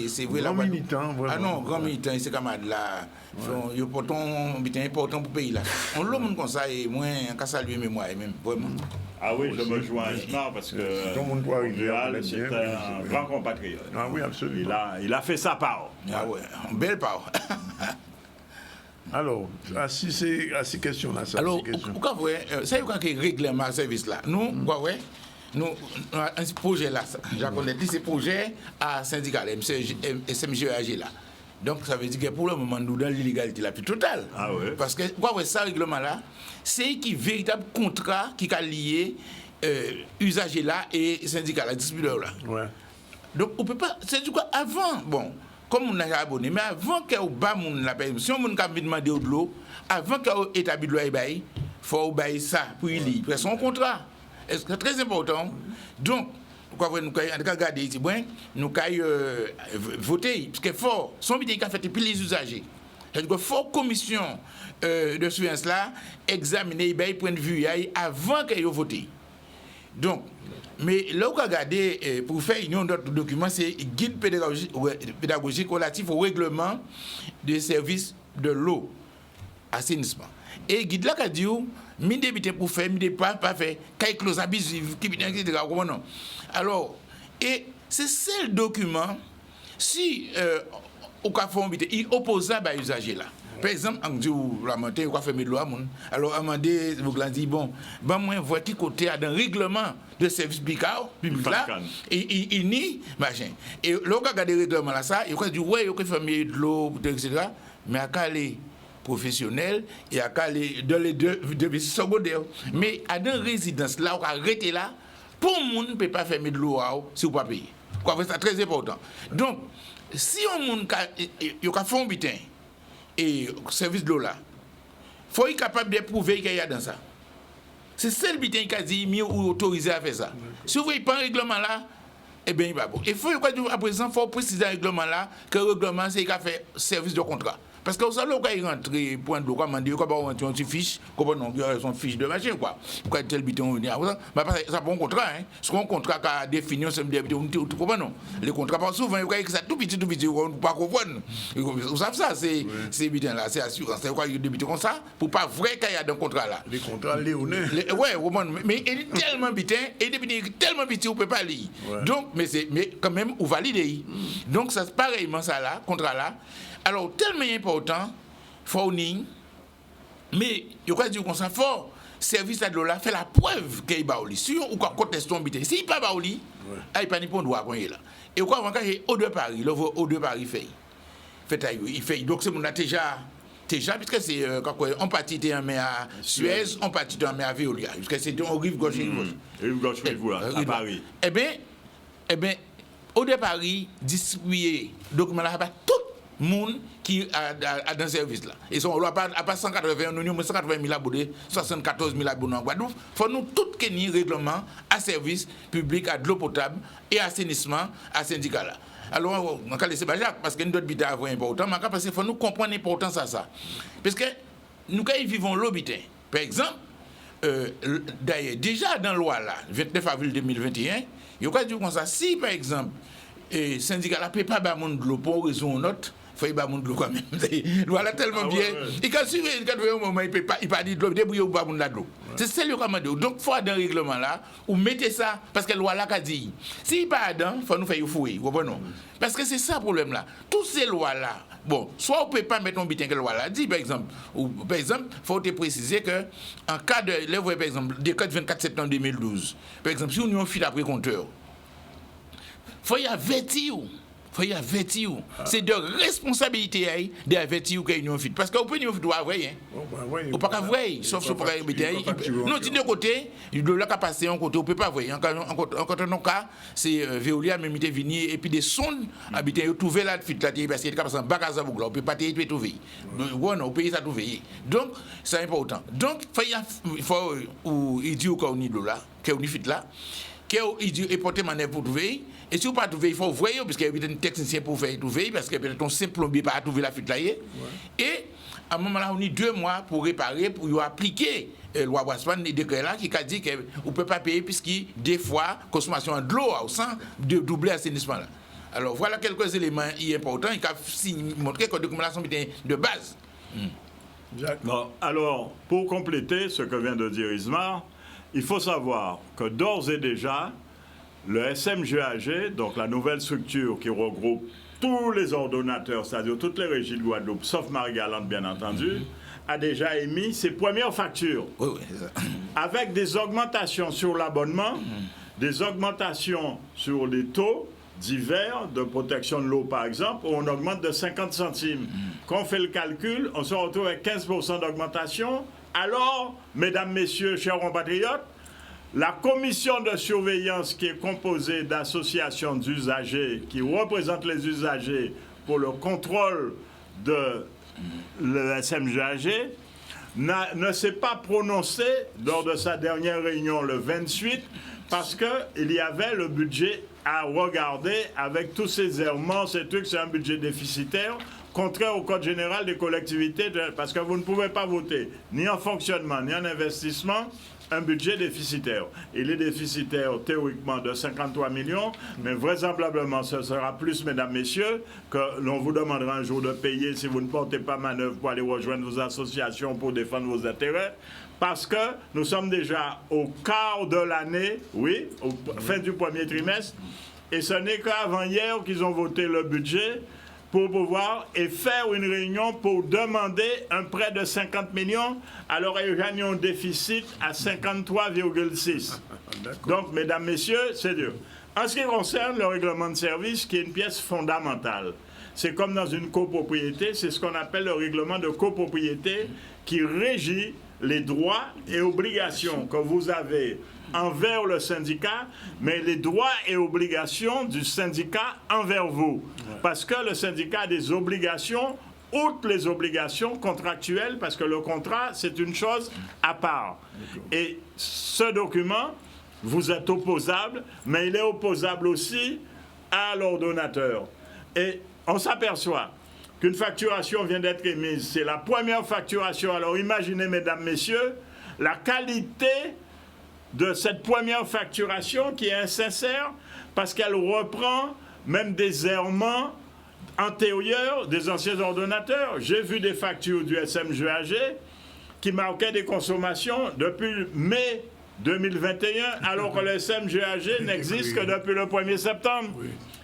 C'est vrai, grand militant. Ah non, grand militant, c'est camarade là. Il est important pour le pays là. On l'a comme ça et moi, qu'à saluer mémoire même, vraiment. Ah oui, je me joins à Ismar parce que Romuald, c'est un grand compatriote. Ah oui, absolument. Il a fait sa part. Ah ouais, une belle part. Alors, à ces questions-là, ça. Alors, pourquoi vous savez quand il règlement service là, nous, un projet là, j'ai dit, c'est projet à syndical, SMGAG là. Donc, ça veut dire que pour le moment, nous, dans l'illégalité la plus totale. Ah ouais. Parce que, ça, règlement là, c'est un véritable contrat qui a lié usager là et syndicat là, distributeur là. Ouais. Donc, on peut pas. C'est du quoi avant, bon. Comme on a abonné, mais avant qu'on bat la paye, si on a demandé de l'eau, avant qu'on établit le loi, il faut bailler ça pour y lire. C'est son contrat. C'est très important. Donc, nous avons regardé ici, nous avons voté, parce que fort, son bidet qui a fait depuis les usagers. C'est-à-dire que fort commission de surveillance là, examiner les points de vue avant qu'ils aient voté. Donc, mais là, vous regardez, pour faire une autre document, c'est guide pédagogique relatif au règlement des services de l'eau, assainissement. Et guide là, qui a dit, mi débité pour faire, mi pas faire, qui clause abusive, qui etc. Alors, et c'est ce document, si au cas où il oppose à l'usager là. Par exemple, on dit la montée, on va faire de l'eau. Alors, Amandé, vous avez dit, bon, moi, je vois qui côté dans le règlement de service public là, et il nie, machin. Et là, on regarde le règlement là, ça, il dit, ouais, il faut faire de l'eau, etc. Mais à caler professionnel et à caler dans les deux secondaires. Mais à dans résidence là, on va arrêter là, pour le monde ne peut pas faire de l'eau si vous ne payez pas. C'est très important. Donc, si on a fait un butin, et service de l'eau là, il faut être capable de prouver qu'il y a dans ça. C'est seul butin qui a dit mieux ou autorisé à faire ça. Si vous voyez pas un règlement là, eh bien, il va bon. Il faut, à présent, il faut préciser le règlement là, que le règlement, c'est qu'il a fait service de contrat. Parce que vous savez, quand il rentre, point de l'eau, comme on dit, quand on rentre, on se fiche, comme on a son fiche de machin, quoi. Pourquoi tel biton on venir ça prend un contrat, hein. C'est un contrat qui a défini, c'est un biton, tu comprends, non? Les contrats, pas souvent, il y a ça tout petit, on ne peut pas comprendre. Vous savez ça, c'est biton là, c'est assurance. C'est quoi, il y a des bitons comme ça, pour pas vrai qu'il y a dans le contrat là. Les contrats léonais. Oui, mais il est tellement bitin, et depuis tellement bitin, on ne peut pas lire. Donc, mais quand même, on valide. Donc, c'est pareillement ça là, contrat là. Alors, tellement important, fournir, mais il y a dire qu'on s'en fort, service à de l'eau là, fait la preuve qu'il y a baouli. Si on conteste ton bité, s'il n'y a pas baouli, il n'y a pas ni pour droit qu'on est là. Et quoi, on va faire O2 Paris, le O2 Paris fait. Il fait. Donc, c'est mon déjà, puisque c'est, on partit en mer à Suez, on partit en mer à Veolia, puisque c'est en rive gauche et gauche. Rive gauche et gauche, à Paris. Eh bien, O2 Paris distribué, document là, tout le monde qui a dans ce service là. Et on n'a pas 180 millions, mais 180 000 abonnés, 74 000 abonnés en Guadeloupe. Il faut nous tout tenir règlement à service public, à de l'eau potable et assainissement à syndicat là. Alors, on va laisser Jacques, parce que nous d'autres biens sont importants, mais parce qu'il faut nous comprendre l'importance de ça. Parce que nous, quand nous vivons l'habitat, par exemple, d'ailleurs, déjà dans la loi là, 29 avril 2021, il y a dire comme ça, si par exemple, le syndicat ne peut pas avoir de l'eau pour une raison ou une autre, il faut y avoir de l'eau quand même. Voilà tellement bien. Et quand un moment, il ne peut pas dire de l'eau, débrouiller ou pas de l'eau. C'est ça le commandement. Donc, il faut dans le règlement là, ou mettez ça, parce que la loi là a dit. S'il pas dedans, il faut nous faire fouiller. Parce que c'est ça le problème là. Toutes ces lois là, bon, soit on ne peut pas mettre un bitin que la loi là dit, par exemple. Ou, par exemple, il faut te préciser que, en cas de, là, par exemple, des cas de 24 septembre 2012, par exemple, si on a un fil après compteur, il faut y avertir. C'est de responsabilité d'avertir qu'il y a une fuite. Parce que vous pouvez une fuite, vous ne pouvez pas voir, sauf si vous pouvez pas. Non, de côté, de là qu'à passer en côté, vous ne pouvez pas voir. En un cas, c'est Veolia, même il est venu, et puis des sondes habitants, ils trouvent la fuite, parce qu'il y a un bac à Zavougla, on ne peut pas trouver. Au pays, ça trouve. Donc, c'est important. Donc, il faut, il dit qu'on est là, qu'on est fuite là. Il dit porter manœuvre pour trouver, et si vous ne pas trouver, il faut voir, parce qu'il y a un technicien pour faire trouver, parce que peut-être un simple plombier pas trouver la fuite là. Et à un moment là, on a 2 mois pour réparer, pour appliquer la loi Wasman, les décrets là, qui a dit qu'on ne peut pas payer, puisqu'il des fois, consommation de l'eau, sans doubler l'assainissement là. Alors voilà quelques éléments importants, qui ont montré que la documentation était de base. Bon, alors, pour compléter ce que vient de dire Ismar, il faut savoir que d'ores et déjà, le SMGAG, donc la nouvelle structure qui regroupe tous les ordonnateurs, c'est-à-dire toutes les régies de Guadeloupe, sauf Marie-Galante bien entendu, a déjà émis ses premières factures. Oui, c'est ça. Avec des augmentations sur l'abonnement, des augmentations sur les taux divers de protection de l'eau par exemple, où on augmente de 50 centimes. Quand on fait le calcul, on se retrouve avec 15% d'augmentation. Alors, mesdames, messieurs, chers compatriotes, la commission de surveillance qui est composée d'associations d'usagers qui représentent les usagers pour le contrôle de le SMGAG ne s'est pas prononcée lors de sa dernière réunion le 28 parce qu'il y avait le budget à regarder avec tous ces errements, ces trucs, c'est un budget déficitaire. Contraire au Code général des collectivités, parce que vous ne pouvez pas voter ni en fonctionnement, ni en investissement, un budget déficitaire. Il est déficitaire théoriquement de 53 millions, mais vraisemblablement ce sera plus, mesdames, messieurs, que l'on vous demandera un jour de payer si vous ne portez pas manœuvre pour aller rejoindre vos associations pour défendre vos intérêts. Parce que nous sommes déjà au quart de l'année, oui, fin du premier trimestre, et ce n'est qu'avant hier qu'ils ont voté le budget pour pouvoir et faire une réunion pour demander un prêt de 50 millions, alors il y a un déficit à 53,6. Donc, mesdames, messieurs, c'est dur. En ce qui concerne le règlement de service, qui est une pièce fondamentale, c'est comme dans une copropriété, c'est ce qu'on appelle le règlement de copropriété qui régit les droits et obligations que vous avez envers le syndicat, mais les droits et obligations du syndicat envers vous. Parce que le syndicat a des obligations, outre les obligations contractuelles, parce que le contrat, c'est une chose à part. Et ce document vous êtes opposable, mais il est opposable aussi à l'ordonnateur. Et on s'aperçoit qu'une facturation vient d'être émise. C'est la première facturation. Alors imaginez, mesdames, messieurs, la qualité de cette première facturation qui est insincère parce qu'elle reprend même des errements antérieurs des anciens ordonnateurs. J'ai vu des factures du SMGAG qui marquaient des consommations depuis mai 2021, alors que le SMGAG n'existe que depuis le 1er septembre.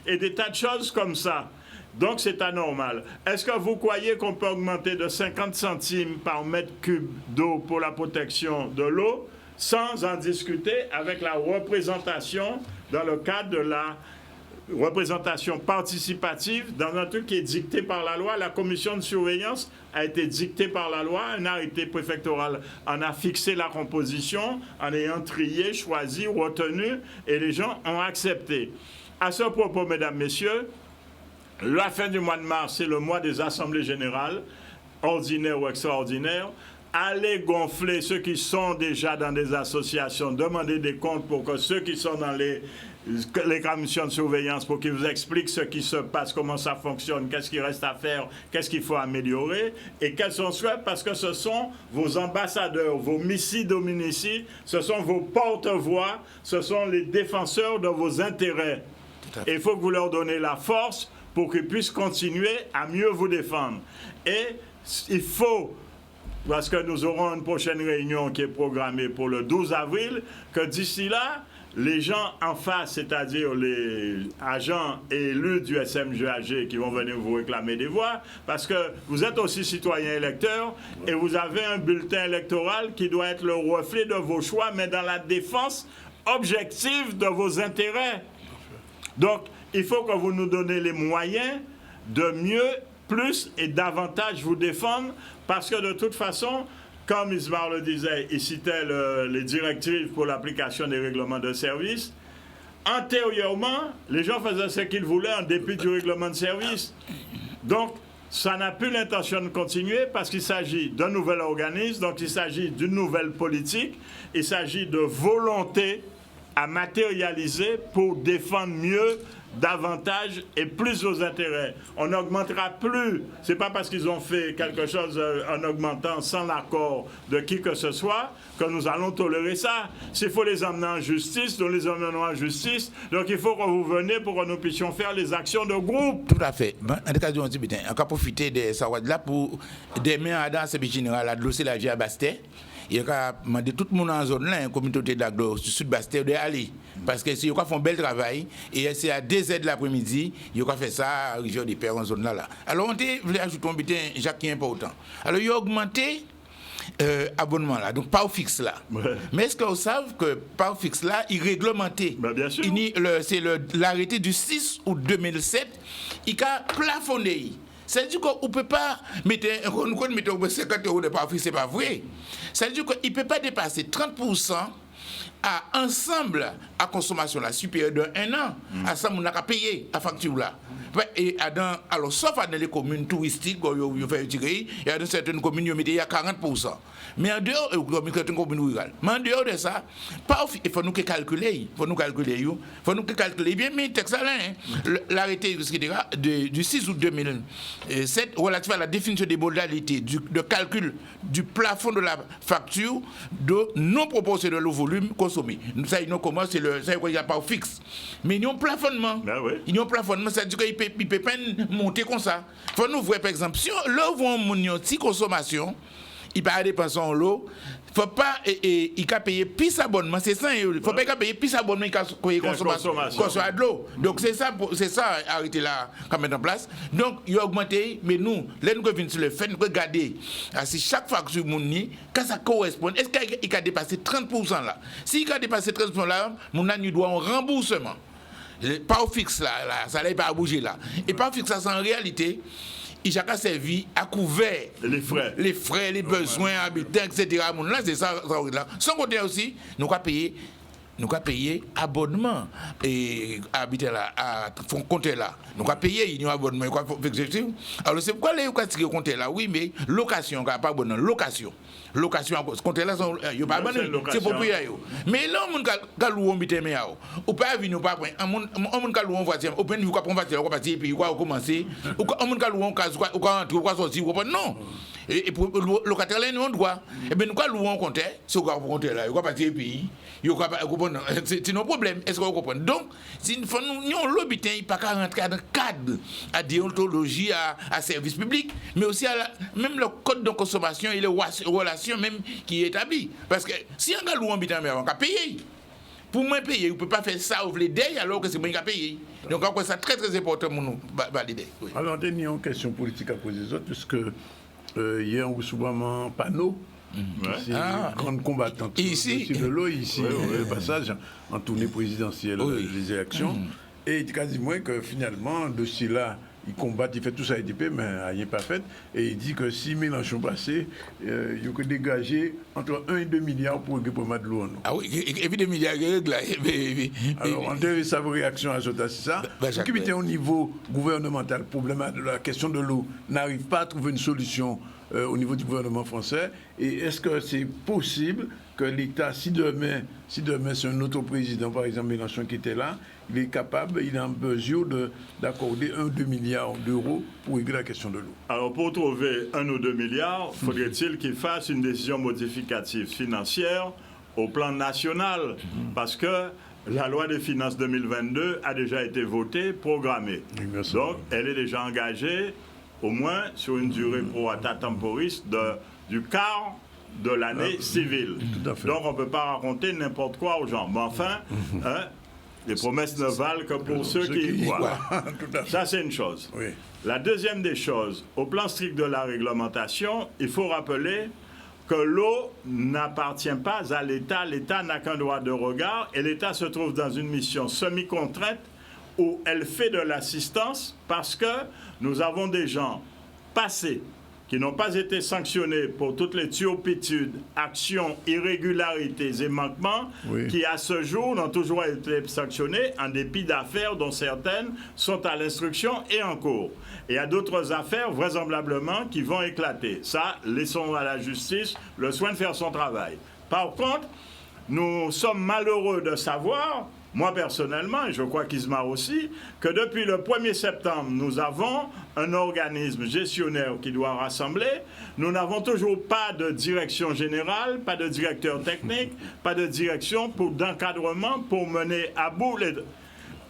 Et des tas de choses comme ça. Donc c'est anormal. Est-ce que vous croyez qu'on peut augmenter de 50 centimes par mètre cube d'eau pour la protection de l'eau sans en discuter avec la représentation dans le cadre de la représentation participative dans un truc qui est dicté par la loi? La commission de surveillance a été dictée par la loi, un arrêté préfectoral en a fixé la composition en ayant trié, choisi, retenu, et les gens ont accepté. À ce propos, mesdames, messieurs, la fin du mois de mars, c'est le mois des assemblées générales, ordinaires ou extraordinaires. Allez gonfler ceux qui sont déjà dans des associations, demandez des comptes pour que ceux qui sont dans les commissions de surveillance, pour qu'ils vous expliquent ce qui se passe, comment ça fonctionne, qu'est-ce qu'il reste à faire, qu'est-ce qu'il faut améliorer, et quels sont ceux, parce que ce sont vos ambassadeurs, vos missi dominici, ce sont vos porte-voix, ce sont les défenseurs de vos intérêts. Et il faut que vous leur donnez la force pour qu'ils puissent continuer à mieux vous défendre. Et il faut, parce que nous aurons une prochaine réunion qui est programmée pour le 12 avril, que d'ici là, les gens en face, c'est-à-dire les agents élus du SMGAG qui vont venir vous réclamer des voix, parce que vous êtes aussi citoyen électeur et vous avez un bulletin électoral qui doit être le reflet de vos choix, mais dans la défense objective de vos intérêts. Donc, il faut que vous nous donnez les moyens de mieux, plus et davantage vous défendre, parce que de toute façon, comme Ismar le disait, il citait les directives pour l'application des règlements de service. Antérieurement, les gens faisaient ce qu'ils voulaient en dépit du règlement de service. Donc, ça n'a plus l'intention de continuer parce qu'il s'agit d'un nouvel organisme, donc il s'agit d'une nouvelle politique, il s'agit de volonté à matérialiser pour défendre mieux, davantage et plus aux intérêts. On n'augmentera plus, c'est pas parce qu'ils ont fait quelque chose en augmentant sans l'accord de qui que ce soit que nous allons tolérer ça. S'il faut les emmener en justice, nous les emmenons en justice. Donc il faut que vous veniez pour que nous puissions faire les actions de groupe. Tout à fait. En tout cas, on va profiter de ça là pour demain à dans ce général à dossier la vie à Bastet. Il a demandé tout le monde en zone là, un communauté d'Aglo, sud Bastet, d'aller. Parce que si ils font un bel travail, et c'est à 2h de l'après-midi, ils ont fait ça à la région des Pères en zone là. Alors on voulait ajouter un bulletin, Jacques, qui est important. Alors ils ont augmenté abonnement là, donc pas au fixe là. Ouais. Mais est-ce que vous savez que pas au fixe là, il réglementé. Ben, bien sûr. C'est l'arrêté du 6 août 2007, il a plafonné. C'est-à-dire qu'on ne peut pas mettre 50 euros de pas fixe, c'est pas vrai. C'est-à-dire qu'il ne peut pas dépasser 30% à ensemble à consommation là, supérieure de 1 an. À ça, on n'a qu'à payer la facture là. Et alors, sauf dans les communes touristiques, il y a dans certaines communes, il y a 40%. Mais en dehors, certaines communes rurales. Mais en dehors de ça, il faut nous calculer. Il faut nous calculer. Bien, mais texte là, l'arrêté du 6 août 2007 relatif à la définition des modalités de calcul du plafond de la facture de non proportionnel au volume consommé. Ça, il commence, il n'y a pas fixe. Mais il y a un plafonnement. Ben oui. Il y a un plafonnement, c'est-à-dire qu'il ne peut pas monter comme ça. Il faut nous voir, par exemple, si l'eau voit une petite consommation, il peut dépenser en l'eau, il ne faut pas payer plus abonnement, c'est ça, il ne faut pas payer plus abonnement qu'il consommation de l'eau. Donc c'est ça arrêter là, qu'on met en place. Donc il a augmenté, mais nous, là nous venons sur le fait, nous regardons si chaque facture quand ça correspond, est-ce qu'il a dépassé 30% là? S'il a dépassé 30% là, nous doit un remboursement. Pas au fixe là, ça n'est pas bouger là. Et pas au fixe, ça c'est en réalité. Il a servi à couvert les frais, les besoins habitants, etc. Là, c'est ça. Sans côté aussi, nous avons payé nous avons payé abonnement et habiter là, à compter là. Nous avons payé un abonnement. Alors c'est pourquoi les gens compter là, oui, mais location, pas abonnement, location. Location, compter là, c'est propriétaire. Mais là, on a loué un bitin, ou pas venir, pas on a loué un voiture, ou pas venir, on va partir, puis on va commencer, ou on a loué un cas, ou on va sortir, non. Et pour le locataire, nous on doit. Et bien, nous allons compter, si on va compter là, on va partir pays. C'est nos problèmes. Est-ce que vous comprenez? Donc, nous avons l'habitant, il n'y a pas qu'à rentrer dans le cadre à déontologie, à service public, mais aussi même le code de consommation et les relations même qui est établi. Parce que si on a loué un habitant, on va payer. Pour moi, payer, vous ne pouvez pas faire ça, vous voulez d'aider alors que c'est moi qui a payé. Donc, encore ça, très très important pour nous valider. Oui. Alors, dernière question politique à poser les autres, puisque hier, on reçoit un panneau. C'est une grande combattante ici de l'eau, ici, le passage en tournée présidentielle, les élections. Et il dit quasiment que finalement, de cela, il combat, il fait tout ça, mais rien n'est pas fait. Et il dit que si Mélenchon passait, il y a que dégager entre 1 et 2 milliards pour régler le problème de l'eau. Ah oui, et puis 2 milliards là. Alors, on devait savoir réaction à ça. Ce qui était au niveau gouvernemental, le problème de la question de l'eau n'arrive pas à trouver une solution au niveau du gouvernement français. Et est-ce que c'est possible que l'État, si demain c'est un autre président, par exemple Mélenchon qui était là, il est capable, il est en mesure d'accorder 1 ou 2 milliards d'euros pour régler la question de l'eau? Alors pour trouver 1 ou 2 milliards, faudrait-il qu'il fasse une décision modificative financière au plan national, parce que la loi des finances 2022 a déjà été votée, programmée. Donc elle est déjà engagée au moins sur une durée pro rata temporis du quart de l'année civile. Donc on ne peut pas raconter n'importe quoi aux gens. Mais enfin, les promesses ne valent que pour ceux qui y croient. Ça, c'est une chose. Oui. La deuxième des choses, au plan strict de la réglementation, il faut rappeler que l'eau n'appartient pas à l'État. L'État n'a qu'un droit de regard et l'État se trouve dans une mission semi-contrainte où elle fait de l'assistance parce que nous avons des gens passés qui n'ont pas été sanctionnés pour toutes les turpitudes, actions, irrégularités et manquements, qui à ce jour n'ont toujours été sanctionnés en dépit d'affaires dont certaines sont à l'instruction et en cours. Et il y a d'autres affaires, vraisemblablement, qui vont éclater. Ça, laissons à la justice le soin de faire son travail. Par contre, nous sommes malheureux de savoir, moi personnellement, et je crois qu'Ismar aussi, que depuis le 1er septembre, nous avons un organisme gestionnaire qui doit rassembler. Nous n'avons toujours pas de direction générale, pas de directeur technique, pas de direction d'encadrement pour mener à bout les...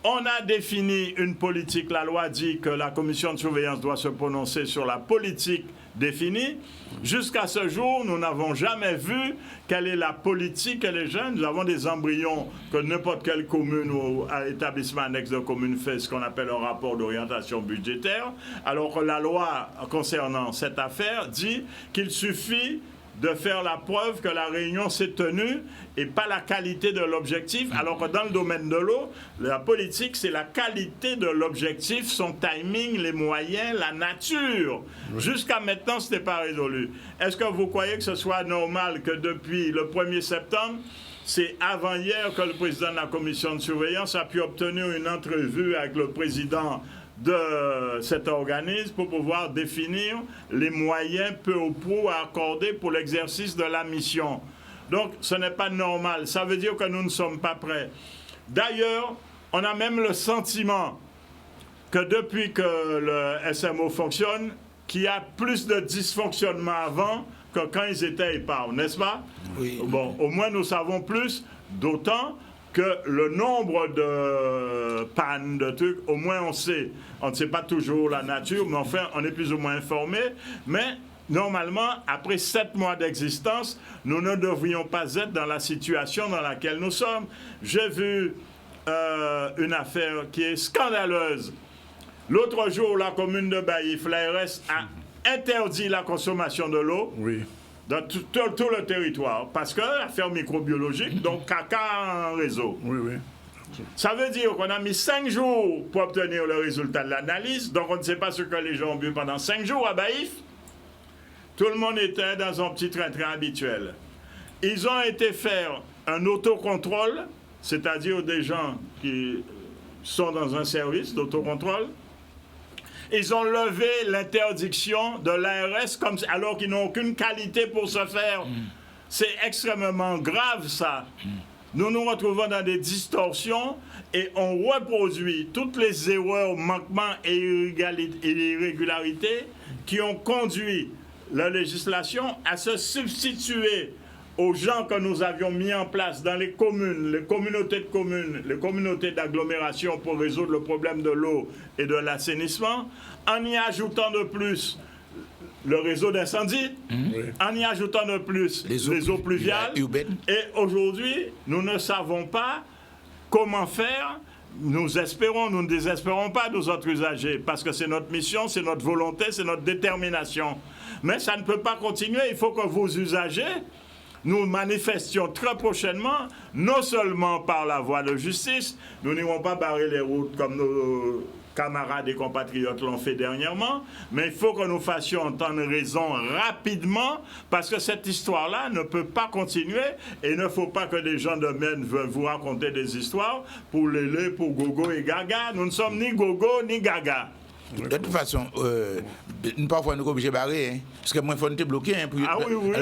On a défini une politique, la loi dit que la commission de surveillance doit se prononcer sur la politique définie. Jusqu'à ce jour, nous n'avons jamais vu quelle est la politique et les jeunes. Nous avons des embryons que n'importe quelle commune ou établissement annexe de commune fait, ce qu'on appelle un rapport d'orientation budgétaire, alors que la loi concernant cette affaire dit qu'il suffit de faire la preuve que la réunion s'est tenue et pas la qualité de l'objectif, alors que dans le domaine de l'eau, la politique, c'est la qualité de l'objectif, son timing, les moyens, la nature. Jusqu'à maintenant, ce n'est pas résolu. Est-ce que vous croyez que ce soit normal que depuis le 1er septembre, c'est avant-hier que le président de la commission de surveillance a pu obtenir une entrevue avec le président de cet organisme pour pouvoir définir les moyens peu ou prou à accorder pour l'exercice de la mission. Donc, ce n'est pas normal. Ça veut dire que nous ne sommes pas prêts. D'ailleurs, on a même le sentiment que depuis que le SMO fonctionne, qu'il y a plus de dysfonctionnement avant que quand ils étaient épars, n'est-ce pas? Oui. Bon, au moins nous savons plus, d'autant que le nombre de pannes, de trucs, au moins on sait. On ne sait pas toujours la nature, mais enfin, on est plus ou moins informé. Mais normalement, après 7 mois d'existence, nous ne devrions pas être dans la situation dans laquelle nous sommes. J'ai vu une affaire qui est scandaleuse. L'autre jour, la commune de Baïf, l'ARS a interdit la consommation de l'eau. Oui. Dans tout le territoire, parce que l'affaire microbiologique, donc caca en réseau. Oui, oui. Ça veut dire qu'on a mis 5 jours pour obtenir le résultat de l'analyse, donc on ne sait pas ce que les gens ont bu pendant 5 jours à Baïf. Tout le monde était dans un petit train-train habituel. Ils ont été faire un autocontrôle c'est-à-dire des gens qui sont dans un service d'autocontrôle. Ils ont levé l'interdiction de l'ARS alors qu'ils n'ont aucune qualité pour ce faire. C'est extrêmement grave, ça. Nous nous retrouvons dans des distorsions et on reproduit toutes les erreurs, manquements et irrégularités qui ont conduit la législation à se substituer aux gens que nous avions mis en place dans les communes, les communautés de communes, les communautés d'agglomération pour résoudre le problème de l'eau et de l'assainissement, en y ajoutant de plus le réseau d'incendie, en y ajoutant de plus les eaux pluviales. Et aujourd'hui, nous ne savons pas comment faire. Nous espérons, nous ne désespérons pas nos autres usagers, parce que c'est notre mission, c'est notre volonté, c'est notre détermination. Mais ça ne peut pas continuer. Il faut que vos usagers, nous manifestions très prochainement, non seulement par la voie de justice, nous n'irons pas barrer les routes comme nos camarades et compatriotes l'ont fait dernièrement, mais il faut que nous fassions entendre raison rapidement, parce que cette histoire-là ne peut pas continuer, et il ne faut pas que des gens de Maine veulent vous raconter des histoires pour Lélé, pour Gogo et Gaga. Nous ne sommes ni Gogo ni Gaga. De toute façon, parfois nous sommes obligés de barrer, hein, parce que moi, il faut nous bloquer. Hein, ah oui, oui.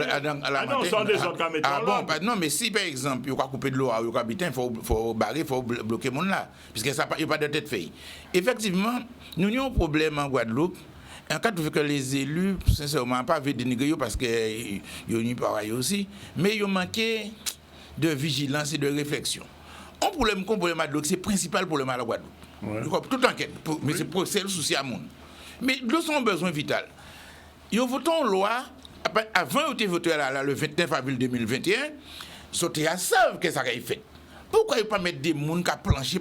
Non, sans des autres non, mais si par exemple, il y a couper de l'eau à habitant, il faut barrer, il faut bloquer le monde là, puisque ça n'y a pas de tête fait. Effectivement, nous avons un problème en Guadeloupe. En cas de que les élus, sincèrement, pas veulent dénigrer parce qu'ils ont pareil aussi, mais ils ont manqué de vigilance et de réflexion. Un problème qu'on peut Guadeloupe, c'est le principal problème à la Guadeloupe. Ouais. Toute enquête, mais c'est le souci à monde. Mais nous avons un besoin vital. Ils ont voté une loi, avant de voter le 29 avril 2021, ils savent que ça a été fait. Pourquoi ils ne pas mettre des gens qui ont planché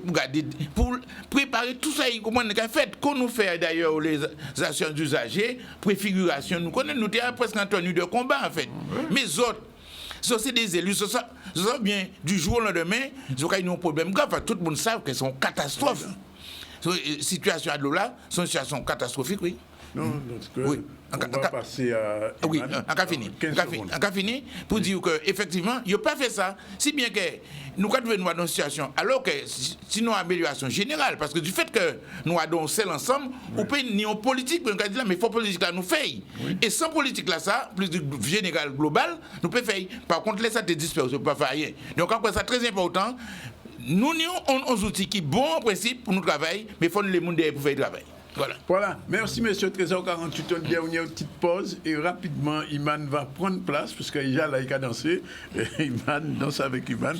pour préparer tout ça, comment on a fait, qu'on nous fait d'ailleurs les actions d'usagers, préfiguration, nous connaissons, nous sommes presque en tenue de combat en fait. Mais autres, c'est des élus, ça bien du jour au lendemain, ils ont un problème grave, tout le monde sait que c'est une catastrophe. La situation à l'eau là, c'est une situation catastrophique, oui. Non, oui. On va passer à... Oui, on a fini pour dire qu'effectivement, il n'a pas fait ça. Si bien que nous avons dans une situation, alors que sinon amélioration générale, parce que du fait que nous avons seul ensemble, on peut ni en politique, mais il faut politique là nous fait. Oui. Et sans politique là, ça, plus du général global, nous pouvons faire. Par contre, laissez ça te disperser, on ne peut pas faire rien. Donc après, c'est très important. Nous avons des outils qui sont bons en principe pour nous travailler, mais il faut les gens pour faire le travail. Voilà. Merci, monsieur. 13h48, une dernière petite pause. Et rapidement, Iman va prendre place, parce qu'il y a là, il a dansé. Iman danse avec Iman.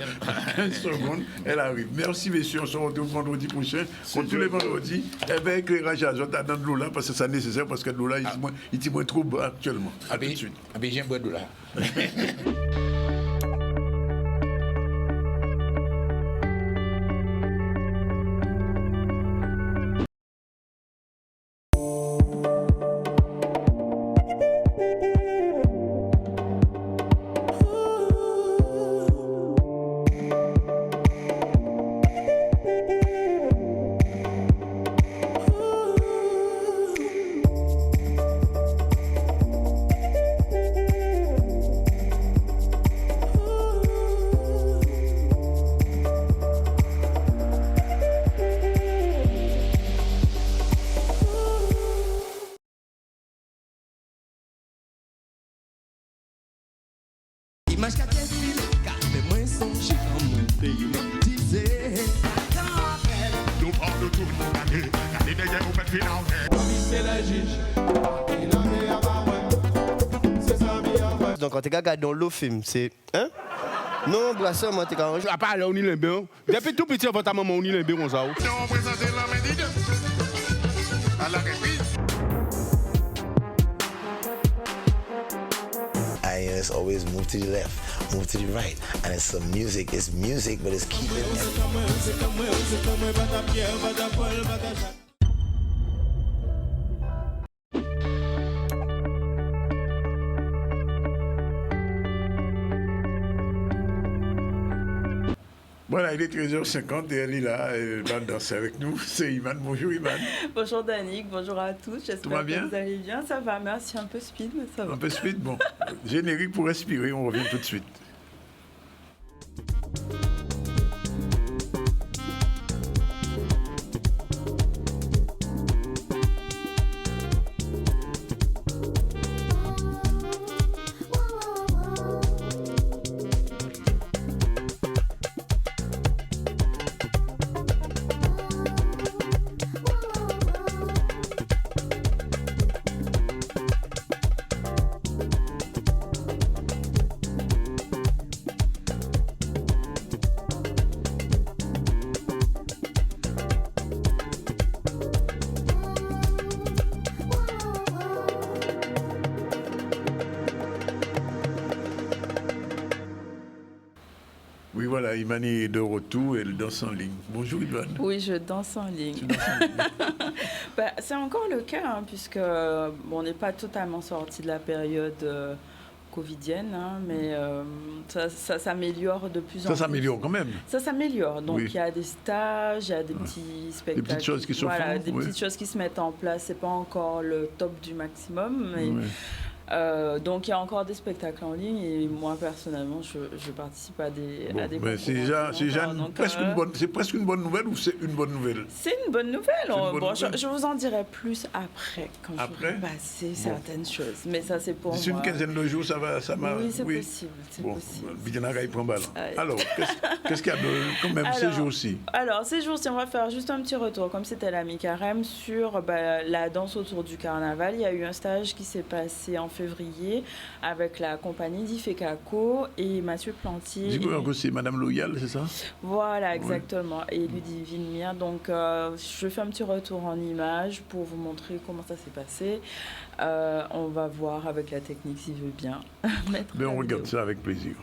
15 secondes, elle arrive. Merci, messieurs. On se retrouve vendredi prochain. Comme tous les vendredis, avec l'éclairage azote à dans de l'eau là, parce que c'est nécessaire, parce que l'eau là, il est moins trop bas actuellement. À tout de suite. J'aime boire de l'eau là. Donc quand tu regardes dans le film, c'est... Hein? Non, brasseur, moi, tu as arrangé. À part là, on y est bien. Depuis tout petit, votre maman, on y est bien, on s'en va. It's always move to the left, move to the right, and it's some music. It's music, but it's keeping. Voilà, il est 13h50 et elle est là, elle va danser avec nous. C'est Iman. Bonjour Iman. Bonjour Danick, bonjour à tous. J'espère que vous allez bien. Ça va, merci. Un peu speed, mais ça va. Un peu speed, bon. Générique pour respirer, on revient tout de suite. Imani est de retour et elle danse en ligne. Bonjour Ivan. Oui, je danse en ligne. C'est encore le cas, hein, puisque on n'est pas totalement sorti de la période covidienne, hein, mais ça s'améliore de plus en plus. Ça s'améliore quand même. Ça s'améliore. Donc Oui. il y a des stages, il y a des petits spectacles. Des petites choses qui se font. Des petites choses qui se mettent en place. C'est pas encore le top du maximum, mais donc il y a encore des spectacles en ligne et moi personnellement je participe à des mais c'est déjà presque une bonne nouvelle ou c'est une bonne nouvelle? C'est une bonne nouvelle. Je vous en dirai plus après quand je vais passer certaines choses, mais ça c'est pour moi. D'ici une quinzaine de jours ça va. Oui, c'est possible. Bidjana prend balle. Alors qu'est-ce qu'il y a quand même ces jours-ci? Alors ces jours-ci on va faire juste un petit retour comme c'était la mi-carême sur la danse autour du carnaval. Il y a eu un stage qui s'est passé en février avec la compagnie d'Ifekako et Mathieu Plantier. D'Ifekako, c'est Madame Loyal, c'est ça? Voilà, exactement. Et Ludivine Mire. Donc, je fais un petit retour en images pour vous montrer comment ça s'est passé. On va voir avec la technique s'il veut bien. On regarde ça avec plaisir.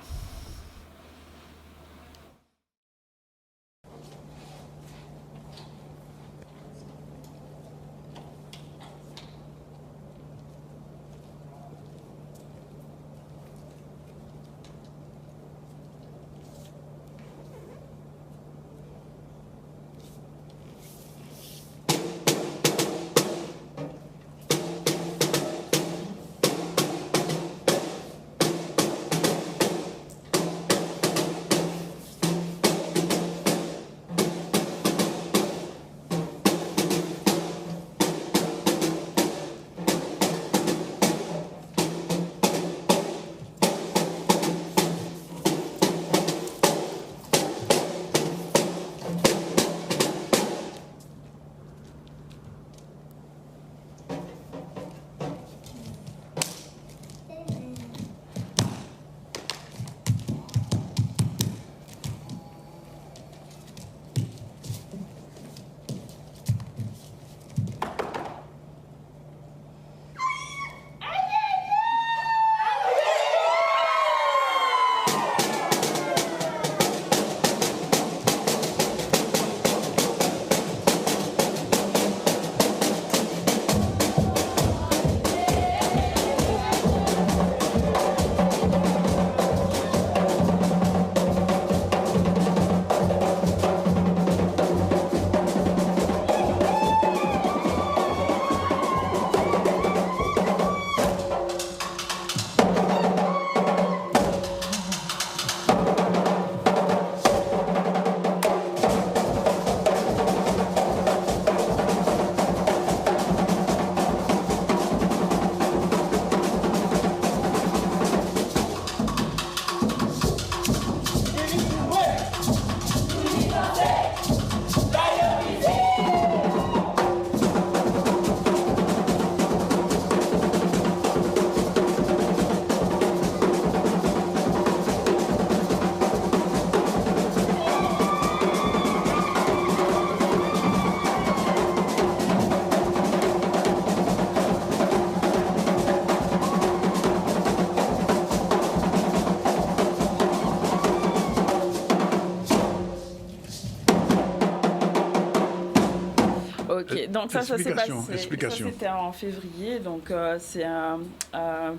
Ok, donc ça s'est passé. Ça c'était en février, donc c'est un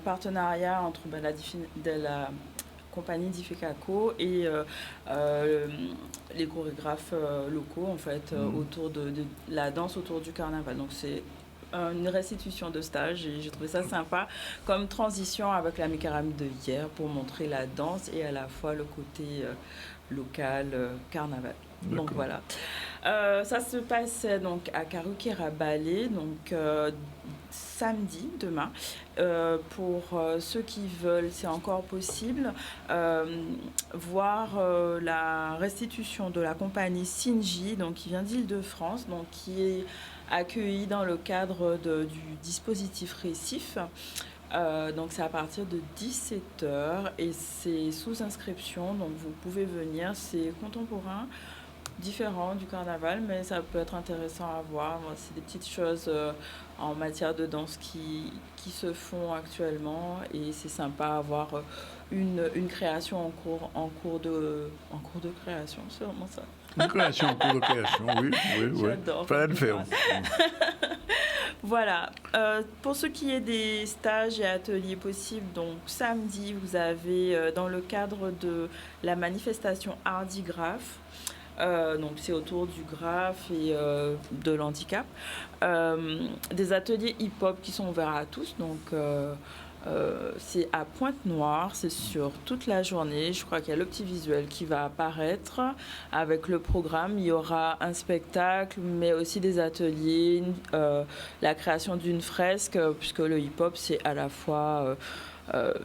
partenariat entre la compagnie d'Ifekako et les chorégraphes locaux en fait autour de la danse autour du carnaval. Donc c'est une restitution de stage et j'ai trouvé ça sympa comme transition avec la mi-carême de hier pour montrer la danse et à la fois le côté local carnaval. Donc voilà. Ça se passait donc à Karukera Ballet, donc samedi, demain. Pour ceux qui veulent, c'est encore possible, voir la restitution de la compagnie Sinji, donc qui vient d'Île-de-France, donc qui est accueillie dans le cadre du dispositif Récif. Donc c'est à partir de 17h et c'est sous inscription, donc vous pouvez venir, c'est contemporain, différent du carnaval, mais ça peut être intéressant à voir. C'est des petites choses en matière de danse qui se font actuellement et c'est sympa à voir une création en cours de création, c'est vraiment ça. Une création en cours de création, oui. J'adore. Fallait le faire. Voilà. Pour ce qui est des stages et ateliers possibles, donc samedi, vous avez dans le cadre de la manifestation Hardigraph, donc c'est autour du graphe et de l'handicap, des ateliers hip-hop qui sont ouverts à tous, donc c'est à Pointe-Noire, c'est sur toute la journée. Je crois qu'il y a le petit visuel qui va apparaître avec le programme. Il y aura un spectacle, mais aussi des ateliers, la création d'une fresque, puisque le hip-hop, c'est à la fois...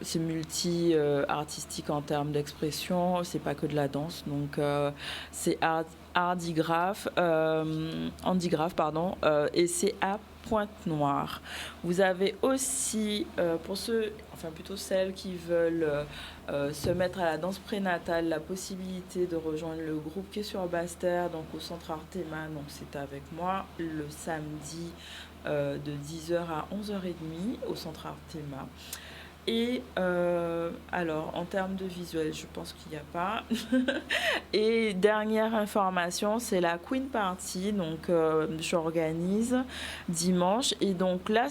c'est multi-artistique en termes d'expression, c'est pas que de la danse, donc c'est Hardigraph, et c'est à Pointe-Noire. Vous avez aussi, pour ceux, enfin plutôt celles qui veulent se mettre à la danse prénatale, la possibilité de rejoindre le groupe qui est sur Basse-Terre, donc au centre Artema, donc c'est avec moi, le samedi de 10h à 11h30 au centre Artema. Et alors, en termes de visuel, je pense qu'il n'y a pas. Et dernière information, c'est la Queen Party. Donc, j'organise dimanche. Et donc là,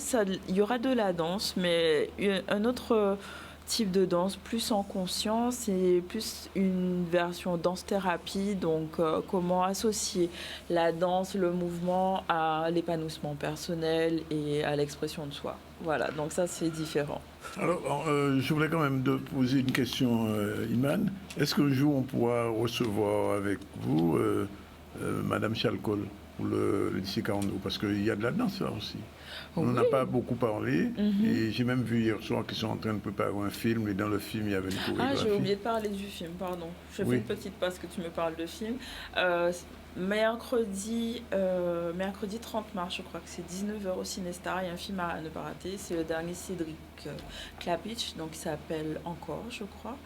il y aura de la danse, mais un autre type de danse plus en conscience et plus une version danse-thérapie. Donc, comment associer la danse, le mouvement à l'épanouissement personnel et à l'expression de soi. Voilà, donc ça, c'est différent. Alors, je voulais quand même te poser une question, Iman. Est-ce qu'un jour, on pourra recevoir avec vous Madame Chalcol pour le lycée Carnot? Parce qu'il y a de la danse là aussi. On n'en a pas beaucoup parlé. Et j'ai même vu hier soir qu'ils sont en train de préparer un film. Et dans le film, il y avait une chorégraphie. Ah, j'ai oublié de parler du film, pardon. Je fais une petite passe que tu me parles de film. Mercredi 30 mars, je crois que c'est 19h au Cinestar. Il y a un film à ne pas rater. C'est le dernier Cédric Klapic, donc qui s'appelle Encore, je crois,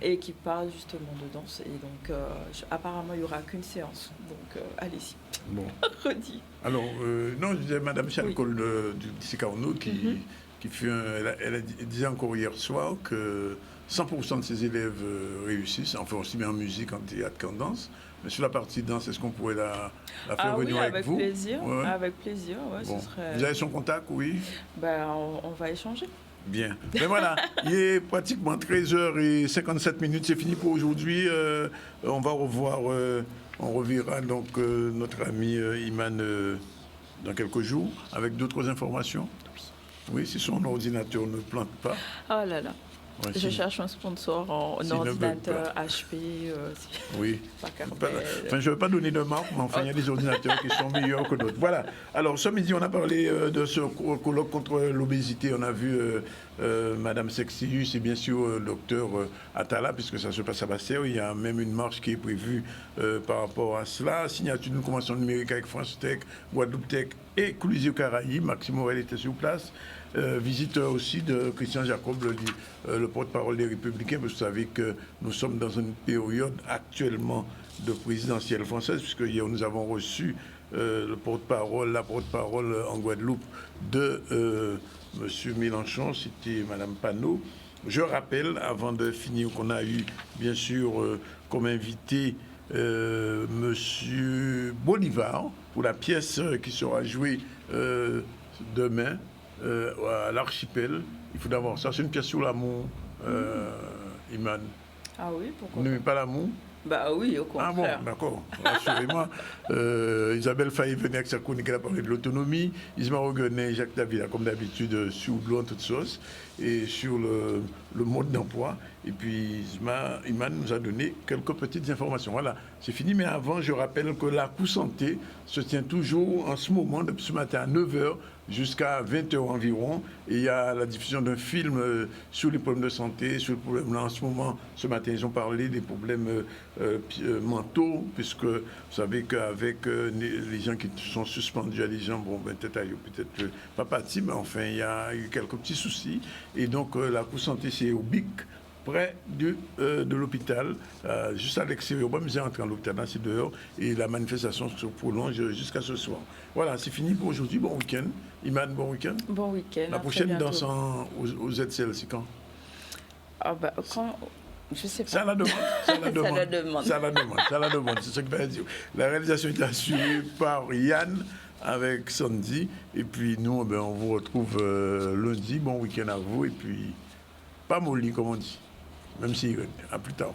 et qui parle justement de danse. Et donc, apparemment, il n'y aura qu'une séance. Donc, allez-y. Bon. Mercredi. Alors, non, je disais Madame Chalcol du lycée Carnot qui fait elle disait encore hier soir que 100% de ses élèves réussissent, enfin aussi bien en musique, en théâtre qu'en danse. Mais sur la partie danse, est-ce qu'on pourrait la faire venir avec vous? Plaisir, avec plaisir. Ouais, bon. Ce serait... Vous avez son contact, oui? Ben, on va échanger. Bien. Ben voilà, il est pratiquement 13h57, c'est fini pour aujourd'hui. On va revoir, on reverra donc notre ami Iman dans quelques jours avec d'autres informations. Oui, si son ordinateur ne plante pas. Oh là là. Ouais, je cherche un sponsor en ordinateur HP. Oui. Enfin, je ne veux pas donner de marque, mais enfin, il y a des ordinateurs qui sont meilleurs que d'autres. Voilà. Alors, ce midi, on a parlé de ce colloque contre l'obésité. On a vu Madame Sexius et bien sûr le docteur Atala, puisque ça se passe à Basse-Terre. Il y a même une marche qui est prévue par rapport à cela. Signature d'une convention numérique avec France Tech, Guadeloupe Tech et Colisée Caraïbes. Maxime Morel était sur place. Visite aussi de Christian Jacob, le porte-parole des Républicains. Vous savez que nous sommes dans une période actuellement de présidentielle française, puisque hier nous avons reçu la porte-parole en Guadeloupe de M. Mélenchon, c'était Mme Panot. Je rappelle, avant de finir, qu'on a eu bien sûr comme invité M. Bolivar pour la pièce qui sera jouée demain. À l'archipel, il faut d'abord ça, c'est une pièce sur l'amour, Iman. Ah oui, pourquoi? Vous n'aimez pas l'amour? Bah oui, au contraire. Ah bon, d'accord, rassurez-moi. Isabelle Faye venait avec sa chronique, elle a parlé de l'autonomie. Isma Roguenet et Jacques Davila, comme d'habitude, sur l'eau en toute sauce et sur le mode d'emploi. Et puis Iman nous a donné quelques petites informations. Voilà, c'est fini. Mais avant, je rappelle que la Coup Santé se tient toujours en ce moment, depuis ce matin à 9h jusqu'à 20h environ. Et il y a la diffusion d'un film sur les problèmes de santé, sur le problème là en ce moment. Ce matin, ils ont parlé des problèmes mentaux, puisque vous savez qu'avec les gens qui sont suspendus à des gens, bon, ben, peut-être pas partis, mais enfin, il y a eu quelques petits soucis. Et donc, la Coup Santé, c'est au BIC, près de l'hôpital, juste à l'extérieur. Bon, nous sommes entrés dans l'hôpital, c'est dehors, et la manifestation se prolonge jusqu'à ce soir. Voilà, c'est fini pour aujourd'hui. Bon week-end. Imane, bon week-end. Bon week-end. La prochaine danse aux ZCL, c'est quand? Je sais pas. Ça la demande. C'est ce que je vais dire. La réalisation est assurée par Yann avec Sandy. Et puis nous, on vous retrouve lundi. Bon week-end à vous. Et puis, pas molly, comme on dit. Même si, à plus tard.